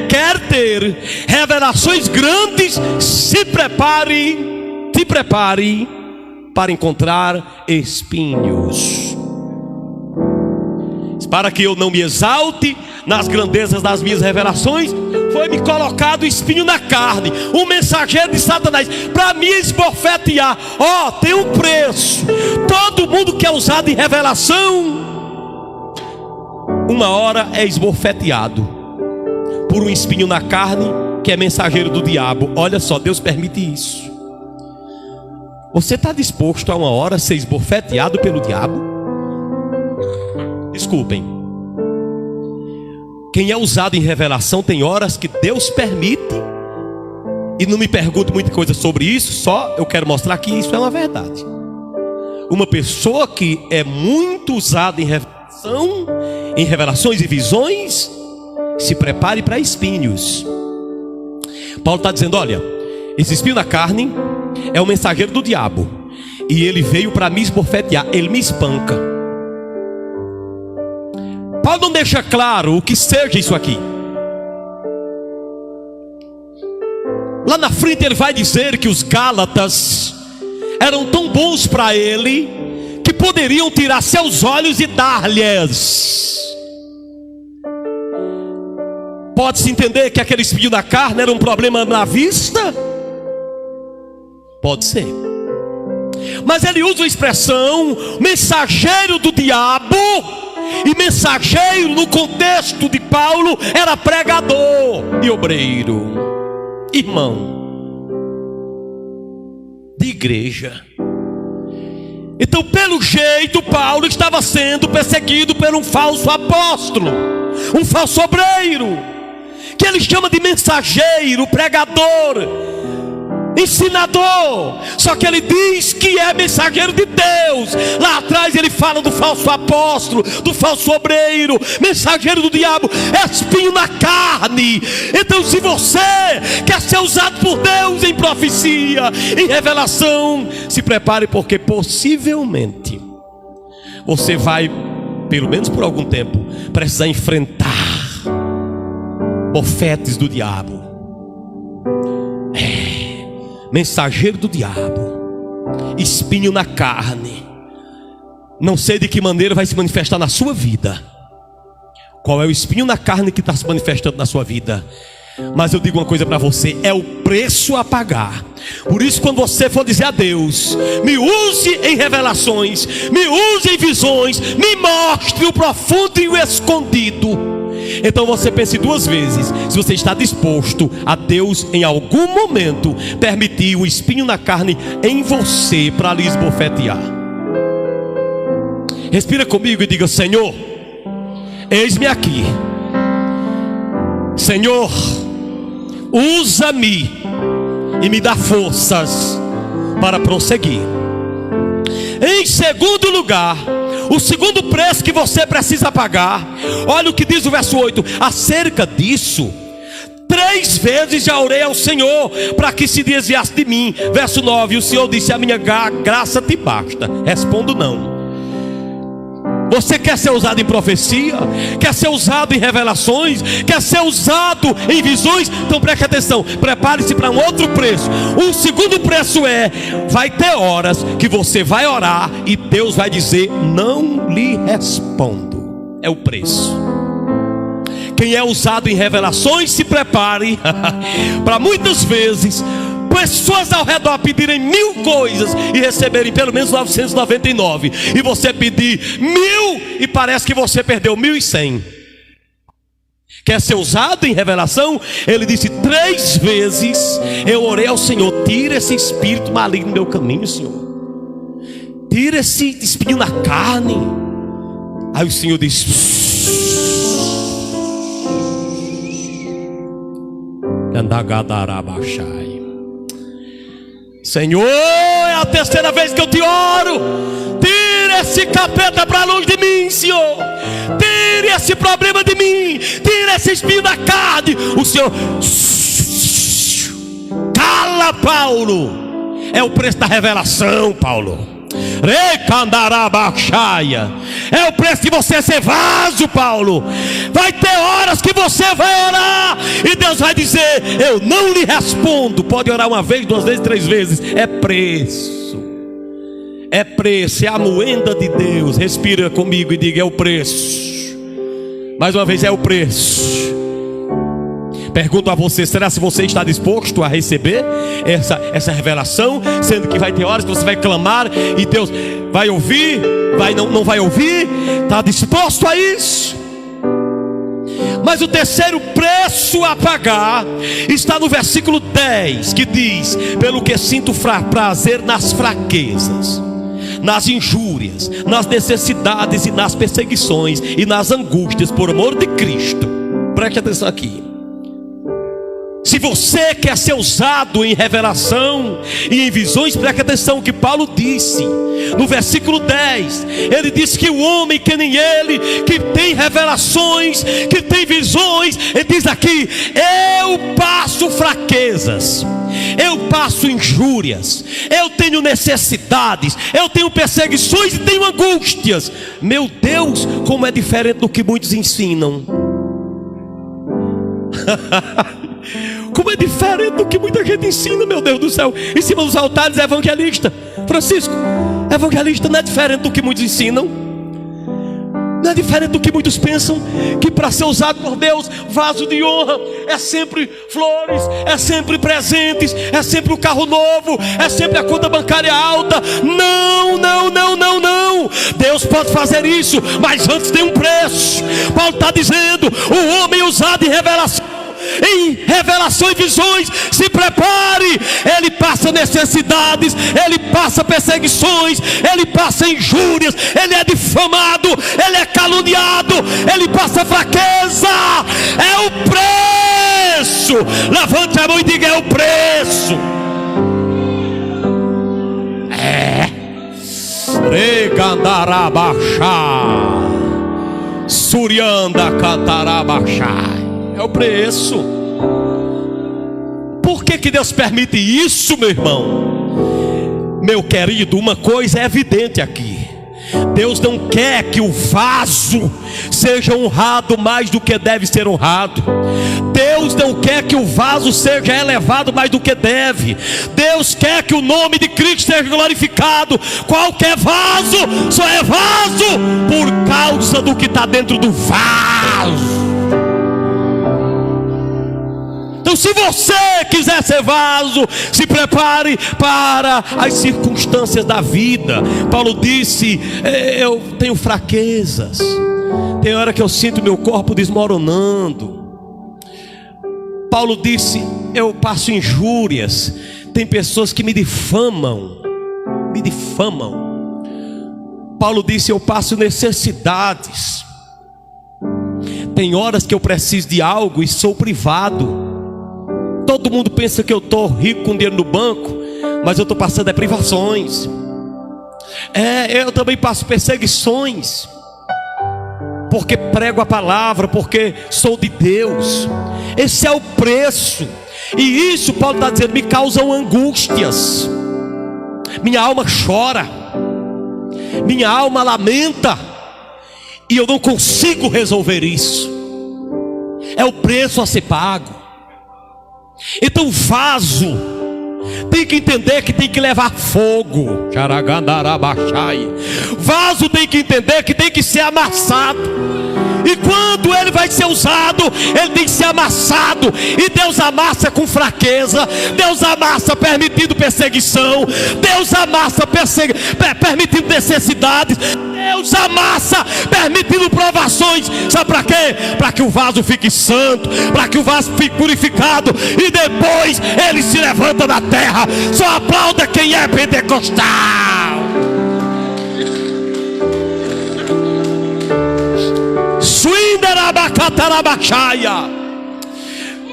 quer ter revelações grandes, se prepare para encontrar espinhos. Para que eu não me exalte nas grandezas das minhas revelações, foi-me colocado espinho na carne, um mensageiro de Satanás, para me esbofetear. Tem um preço. Todo mundo que é usado em revelação, uma hora é esbofeteado por um espinho na carne, que é mensageiro do diabo. Olha só, Deus permite isso. Você está disposto a uma hora ser esbofeteado pelo diabo? Desculpem. Quem é usado em revelação tem horas que Deus permite. E não me pergunte muita coisa sobre isso, só eu quero mostrar que isso é uma verdade. Uma pessoa que é muito usada em revelações e visões, se prepare para espinhos. Paulo está dizendo: olha, esse espinho na carne é o mensageiro do diabo, e ele veio para me esbofetear, ele me espanca. Paulo não deixa claro o que seja isso aqui. Lá na frente ele vai dizer que os Gálatas eram tão bons para ele, que poderiam tirar seus olhos e dar-lhes. Pode-se entender que aquele espinho na carne era um problema na vista? Pode ser. Mas ele usa a expressão mensageiro do diabo. E mensageiro no contexto de Paulo era pregador e obreiro, irmão de igreja. Então, pelo jeito, Paulo estava sendo perseguido por um falso apóstolo, um falso obreiro, que ele chama de mensageiro, pregador, ensinador. Só que ele diz que é mensageiro de Deus. Lá atrás ele fala do falso apóstolo, do falso obreiro, mensageiro do diabo, espinho na carne. Então, se você quer ser usado por Deus em profecia, em revelação, se prepare, porque possivelmente você vai, pelo menos por algum tempo, precisar enfrentar bofetes do diabo. Mensageiro do diabo, espinho na carne. Não sei de que maneira vai se manifestar na sua vida. Qual é o espinho na carne que está se manifestando na sua vida? Mas eu digo uma coisa para você: é o preço a pagar. Por isso, quando você for dizer a Deus, me use em revelações, me use em visões, me mostre o profundo e o escondido, então você pense duas vezes se você está disposto a Deus em algum momento permitir o espinho na carne em você para lhe esbofetear. Respira comigo e diga: Senhor, eis-me aqui. Senhor, usa-me e me dá forças para prosseguir. Em segundo lugar, o segundo preço que você precisa pagar, olha o que diz o verso 8: acerca disso, 3 vezes já orei ao Senhor para que se desviasse de mim. Verso 9: e o Senhor disse: a minha graça te basta. Respondo: não. Você quer ser usado em profecia? Quer ser usado em revelações? Quer ser usado em visões? Então preste atenção, prepare-se para um outro preço. O segundo preço vai ter horas que você vai orar e Deus vai dizer: não lhe respondo. É o preço. Quem é usado em revelações, se prepare para muitas vezes pessoas ao redor pedirem 1000 coisas e receberem pelo menos 999, e você pedir 1000 e parece que você perdeu 1100. Quer ser usado em revelação? Ele disse: 3 vezes eu orei ao Senhor: tira esse espírito maligno do meu caminho, Senhor, tira esse espinho na carne. Aí o Senhor disse: Senhor, é a 3ª vez que eu te oro. Tira esse capeta para longe de mim, Senhor. Tire esse problema de mim. Tira esse espinho da carne. O Senhor: cala, Paulo. É o preço da revelação, Paulo. É o preço de você ser vaso, Paulo. Vai ter horas que você vai orar e Deus vai dizer: eu não lhe respondo. Pode orar 1 vez, 2 vezes, 3 vezes. É preço. É preço, é a moenda de Deus. Respira comigo e diga: é o preço. Mais uma vez: é o preço. Pergunto a você: será se você está disposto a receber essa revelação? Sendo que vai ter horas que você vai clamar e Deus vai ouvir, não vai ouvir. Está disposto a isso? Mas o terceiro preço a pagar está no versículo 10, que diz: pelo que sinto prazer nas fraquezas, nas injúrias, nas necessidades e nas perseguições e nas angústias por amor de Cristo. Preste atenção aqui. Se você quer ser usado em revelação e em visões, preste atenção que Paulo disse no versículo 10. Ele disse que o homem que nem ele, que tem revelações, que tem visões, ele diz aqui: eu passo fraquezas, eu passo injúrias, eu tenho necessidades, eu tenho perseguições e tenho angústias. Meu Deus, como é diferente do que muitos ensinam. Como é diferente do que muita gente ensina, meu Deus do céu. Em cima dos altares, evangelista. Francisco, evangelista não é diferente do que muitos ensinam. Não é diferente do que muitos pensam, que para ser usado por Deus, vaso de honra é sempre flores, é sempre presentes, é sempre o carro novo, é sempre a conta bancária alta. Não, não, não, não, não. Deus pode fazer isso, mas antes tem um preço. Paulo está dizendo: o homem usado em revelação e visões, se prepare. Ele passa necessidades, ele passa perseguições, ele passa injúrias, ele é difamado, ele é caluniado, ele passa fraqueza. É o preço. Levante a mão e diga: é o preço. Regandarabachá, Surianda cantarabachá. É o preço. Por que Deus permite isso, meu irmão? Meu querido, uma coisa é evidente aqui: Deus não quer que o vaso seja honrado mais do que deve ser honrado. Deus não quer que o vaso seja elevado mais do que deve. Deus quer que o nome de Cristo seja glorificado. Qualquer vaso só é vaso por causa do que está dentro do vaso. Então, se você quiser ser vaso, se prepare para as circunstâncias da vida. Paulo disse: eu tenho fraquezas, tem hora que eu sinto meu corpo desmoronando. Paulo disse: eu passo injúrias, tem pessoas que me difamam. Paulo disse: eu passo necessidades, tem horas que eu preciso de algo e sou privado. Todo mundo pensa que eu estou rico com dinheiro no banco, mas eu estou passando privações. Eu também passo perseguições, porque prego a palavra, porque sou de Deus. Esse é o preço. E isso, Paulo está dizendo, me causam angústias. Minha alma chora, minha alma lamenta, e eu não consigo resolver isso. É o preço a ser pago. Então o vaso tem que entender que tem que levar fogo. Vaso tem que entender que tem que ser amassado. E quando ele vai ser usado, ele tem que ser amassado. E Deus amassa com fraqueza, Deus amassa permitindo perseguição, Deus amassa permitindo necessidades, Deus amassa permitindo provações. Sabe para quê? Para que o vaso fique santo, para que o vaso fique purificado, e depois ele se levanta da terra. Só aplauda quem é pentecostal.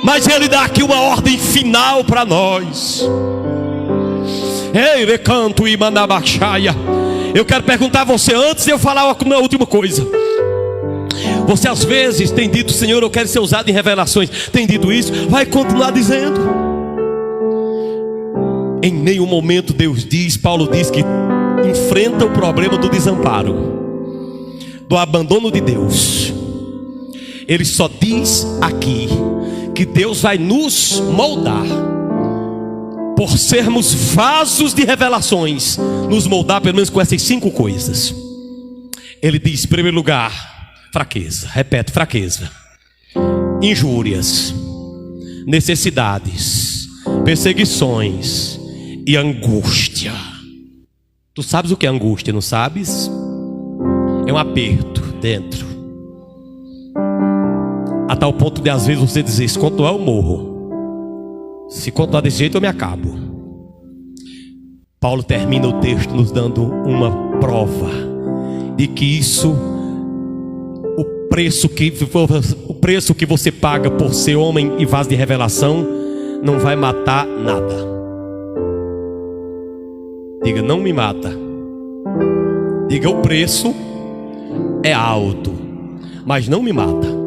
Mas ele dá aqui uma ordem final para nós. Ei, recanto e mandabaxaia. Eu quero perguntar a você, antes de eu falar uma última coisa. Você às vezes tem dito: Senhor, eu quero ser usado em revelações. Tem dito isso? Vai continuar dizendo. Em nenhum momento Deus diz, Paulo diz que enfrenta o problema do desamparo, do abandono de Deus. Ele só diz aqui que Deus vai nos moldar, por sermos vasos de revelações, nos moldar pelo menos com essas 5 coisas. Ele diz, em primeiro lugar, fraqueza. Repete, fraqueza, injúrias, necessidades, perseguições e angústia. Tu sabes o que é angústia, não sabes? É um aperto dentro, a tal ponto de às vezes você dizer: se continuar eu morro, se continuar desse jeito eu me acabo. Paulo termina o texto nos dando uma prova de que isso, o preço que você paga por ser homem e vaso de revelação, não vai matar nada. Diga: não me mata. Diga: o preço é alto, mas não me mata.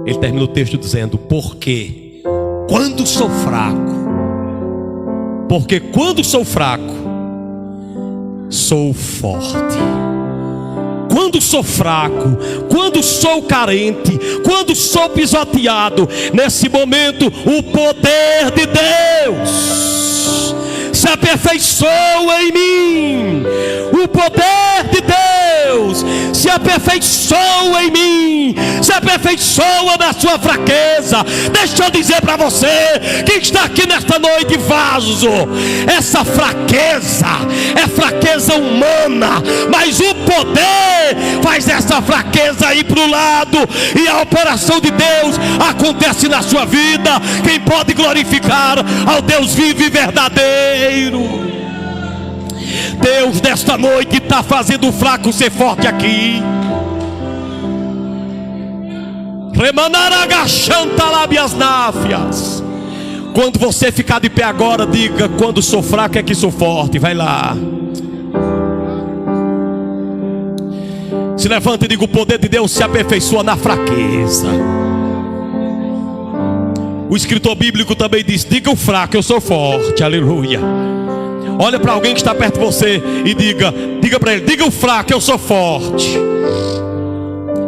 Ele termina o texto dizendo: porque quando sou fraco, sou forte. Quando sou fraco, quando sou carente, quando sou pisoteado, nesse momento o poder de Deus se aperfeiçoa em mim. O poder de Deus se aperfeiçoa em mim, se aperfeiçoa na sua fraqueza. Deixa eu dizer para você que está aqui nesta noite, vaso, essa fraqueza é fraqueza humana, mas o poder faz essa fraqueza ir para o lado, e a operação de Deus acontece na sua vida. Quem pode glorificar ao Deus vivo e verdadeiro? Deus desta noite está fazendo o fraco ser forte aqui. Quando você ficar de pé agora, diga: quando sou fraco é que sou forte. Vai lá, se levanta e diga: o poder de Deus se aperfeiçoa na fraqueza. O escritor bíblico também diz: diga o fraco, eu sou forte. Aleluia. Olha para alguém que está perto de você e diga para ele: diga o fraco, eu sou forte.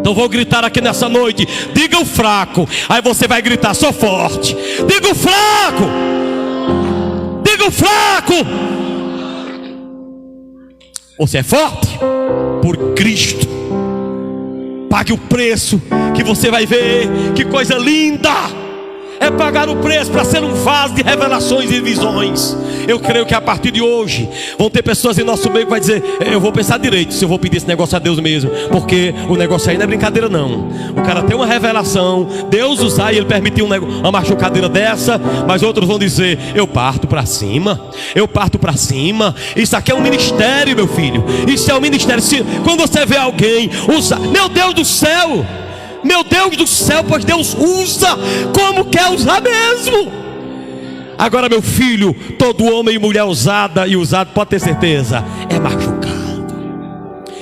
Então vou gritar aqui nessa noite: diga o fraco. Aí você vai gritar: sou forte. Diga o fraco. Diga o fraco. Você é forte por Cristo. Pague o preço, que você vai ver que coisa linda é pagar o preço para ser um vaso de revelações e visões. Eu creio que a partir de hoje vão ter pessoas em nosso meio que vai dizer: eu vou pensar direito se eu vou pedir esse negócio a Deus mesmo, porque o negócio aí não é brincadeira não. O cara tem uma revelação, Deus usar e ele permitiu uma machucadeira dessa, mas outros vão dizer: eu parto para cima, eu parto para cima. Isso aqui é um ministério, meu filho. Isso é um ministério. Quando você vê alguém usar, meu Deus do céu, pois Deus usa como quer usar mesmo. Agora, meu filho, todo homem e mulher usada e usado, pode ter certeza, é machucado.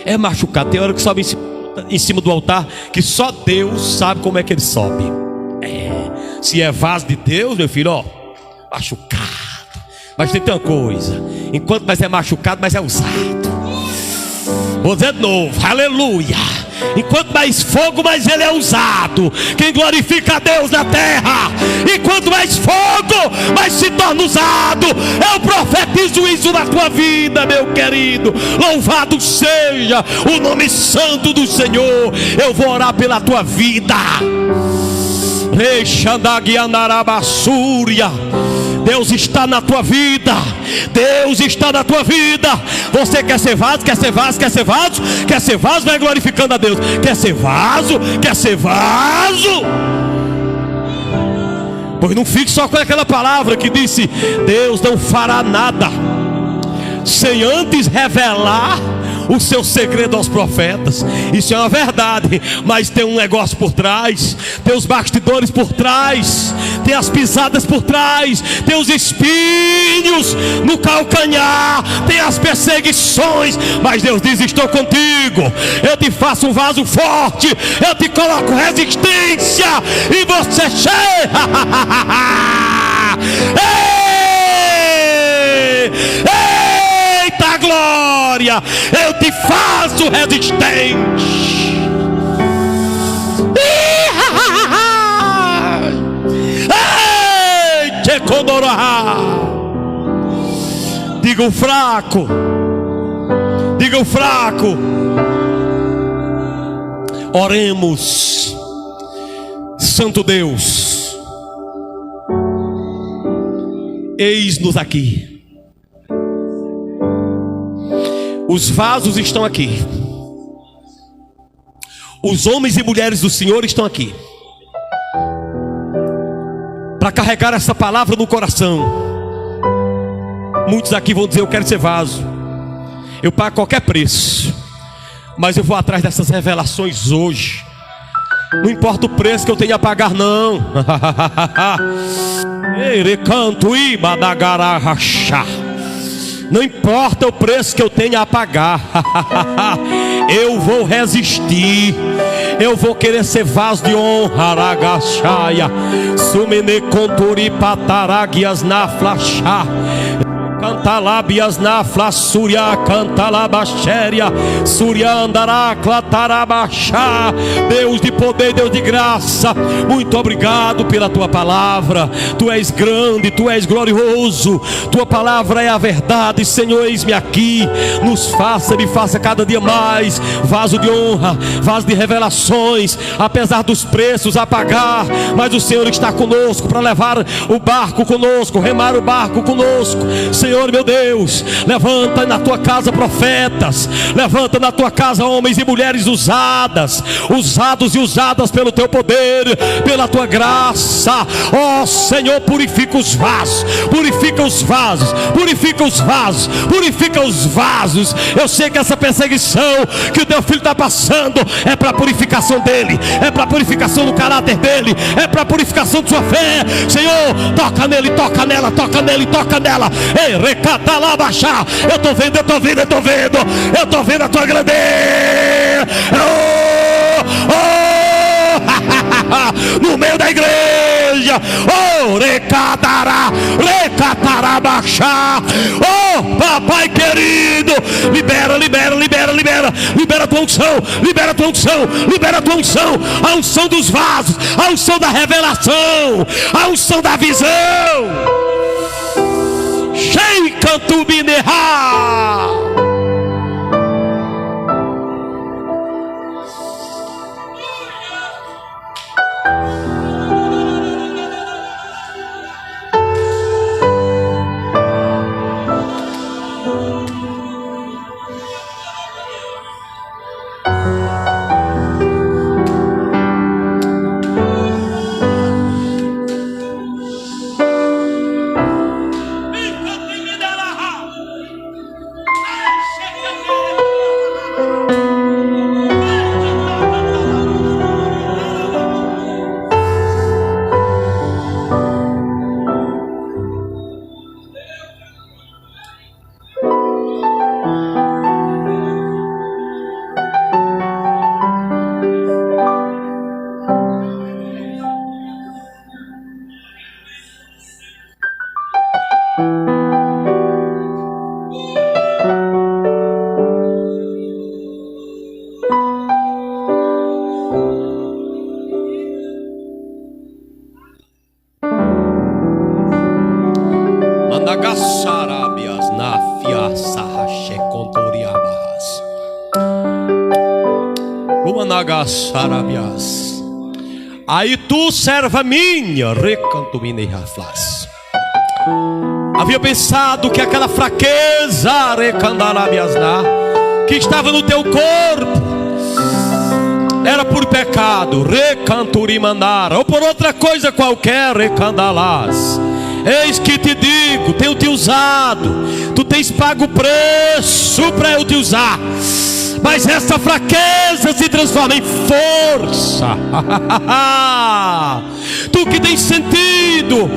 É machucado. Tem hora que sobe em cima do altar que só Deus sabe como é que ele sobe. Se é vaso de Deus, meu filho, ó, machucado. Mas tem uma coisa: enquanto mais é machucado, mais é usado. Vou dizer de novo, aleluia. Enquanto mais fogo, mais ele é usado. Quem glorifica a Deus na terra, enquanto mais fogo, mais se torna usado. Eu profetizo isso na tua vida, meu querido. Louvado seja o nome santo do Senhor. Eu vou orar pela tua vida. Deus está na tua vida. Deus está na tua vida. Você quer ser vaso? Quer ser vaso? Quer ser vaso? Quer ser vaso? Vai glorificando a Deus. Quer ser vaso? Quer ser vaso? Pois não fique só com aquela palavra que disse: Deus não fará nada sem antes revelar o seu segredo aos profetas. Isso é uma verdade, mas tem um negócio por trás. Tem os bastidores por trás, tem as pisadas por trás, tem os espinhos no calcanhar, tem as perseguições. Mas Deus diz: estou contigo, eu te faço um vaso forte, eu te coloco resistência, e você chega. Eita glória, eu te faço resistente. Diga o fraco, diga o fraco. Oremos. Santo Deus, eis-nos aqui. Os vasos estão aqui. Os homens e mulheres do Senhor estão aqui para carregar essa palavra no coração. Muitos aqui vão dizer: eu quero ser vaso, eu pago qualquer preço, mas eu vou atrás dessas revelações hoje. Não importa o preço que eu tenha a pagar, não. Não importa o preço que eu tenha a pagar. Eu vou resistir. Eu vou querer ser vaso de honra. Aragachaia Sumene conturi pataragias na flachá. Cantalabias na flassúria, cantalabaxéria, suriandará, clatarabachá. Deus de poder, Deus de graça, muito obrigado pela tua palavra. Tu és grande, tu és glorioso, tua palavra é a verdade. Senhor, eis-me aqui, me faça cada dia mais vaso de honra, vaso de revelações, apesar dos preços a pagar, mas o Senhor está conosco para levar o barco conosco, remar o barco conosco. Senhor meu Deus, levanta na tua casa profetas, levanta na tua casa homens e mulheres usados e usadas pelo teu poder, pela tua graça. Ó Senhor, purifica os vasos, purifica os vasos, purifica os vasos, purifica os vasos. Eu sei que essa perseguição que o teu filho está passando é para a purificação dele, é para a purificação do caráter dele, é para a purificação de sua fé. Senhor, toca nele, toca nela, toca nele, toca nela. Ei, recata lá, baixar. Eu estou vendo, eu estou vendo, eu estou vendo, eu estou vendo a tua grandeza. No meio da igreja, recatará, baixar. Papai querido, libera a tua unção, libera a tua unção, libera a tua unção, a unção dos vasos, a unção da revelação, a unção da visão. Sheikatu bineha. Managassarabias na fiassache contoriabas. Managassarabias. Aí tu, serva minha, recantumine raflas. Havia pensado que aquela fraqueza, recandalabias na, que estava no teu corpo, era por pecado, recanturimandara, ou por outra coisa qualquer, recandalas. Eis que te digo, tenho te usado, tu tens pago o preço para eu te usar, mas essa fraqueza se transforma em força. Tu que tens sentido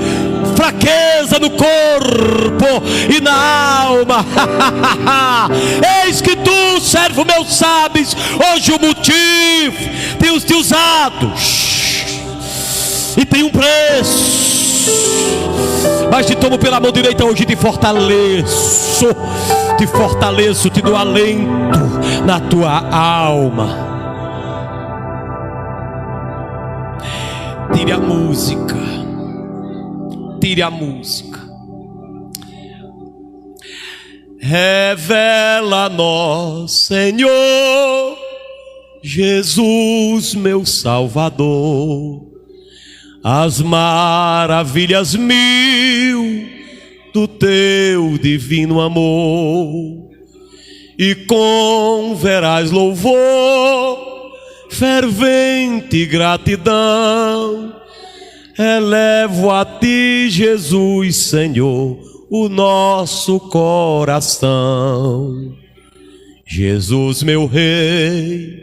fraqueza no corpo e na alma, eis que tu, servo meu, sabes hoje o motivo. Tenho te usado e tem um preço, mas te tomo pela mão direita hoje e te fortaleço, te dou alento na tua alma. Tire a música, tire a música. Revela-nos, Senhor Jesus, meu Salvador, as maravilhas mil do teu divino amor, e com veraz louvor, fervente gratidão, elevo a ti, Jesus, Senhor, o nosso coração. Jesus, meu Rei,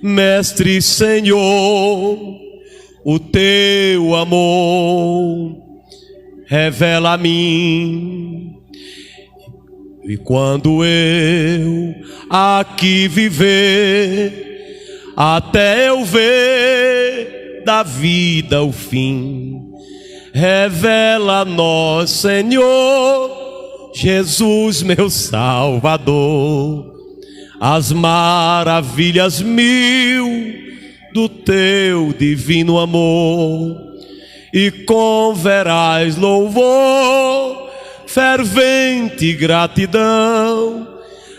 Mestre, Senhor, o teu amor revela a mim. E quando eu aqui viver, até eu ver da vida o fim, revela-nos, Senhor Jesus, meu Salvador, as maravilhas mil do teu divino amor, e com veraz louvor, fervente gratidão,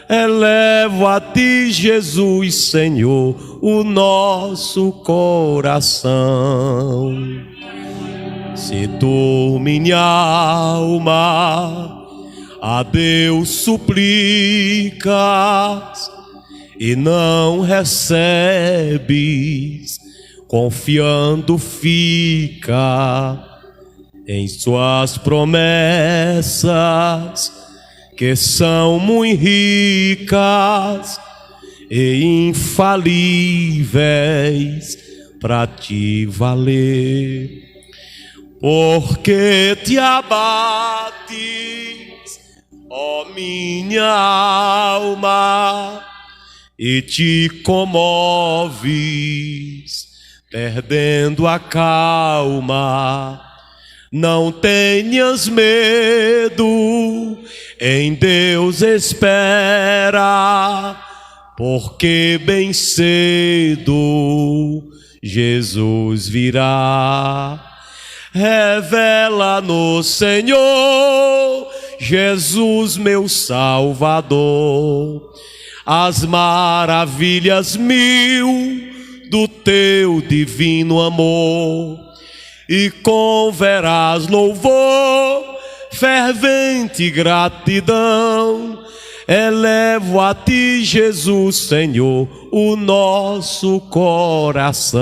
elevo a ti, Jesus, Senhor, o nosso coração. Se tu, minha alma, a Deus suplicas e não recebes, confiando fica em suas promessas, que são muito ricas e infalíveis para te valer. Porque te abates, ó minha alma, e te comoves, perdendo a calma. Não tenhas medo, em Deus espera, porque bem cedo Jesus virá. Revela-nos, Senhor Jesus, meu Salvador, as maravilhas mil do teu divino amor, e com veraz louvor, fervente gratidão, elevo a ti, Jesus, Senhor, o nosso coração.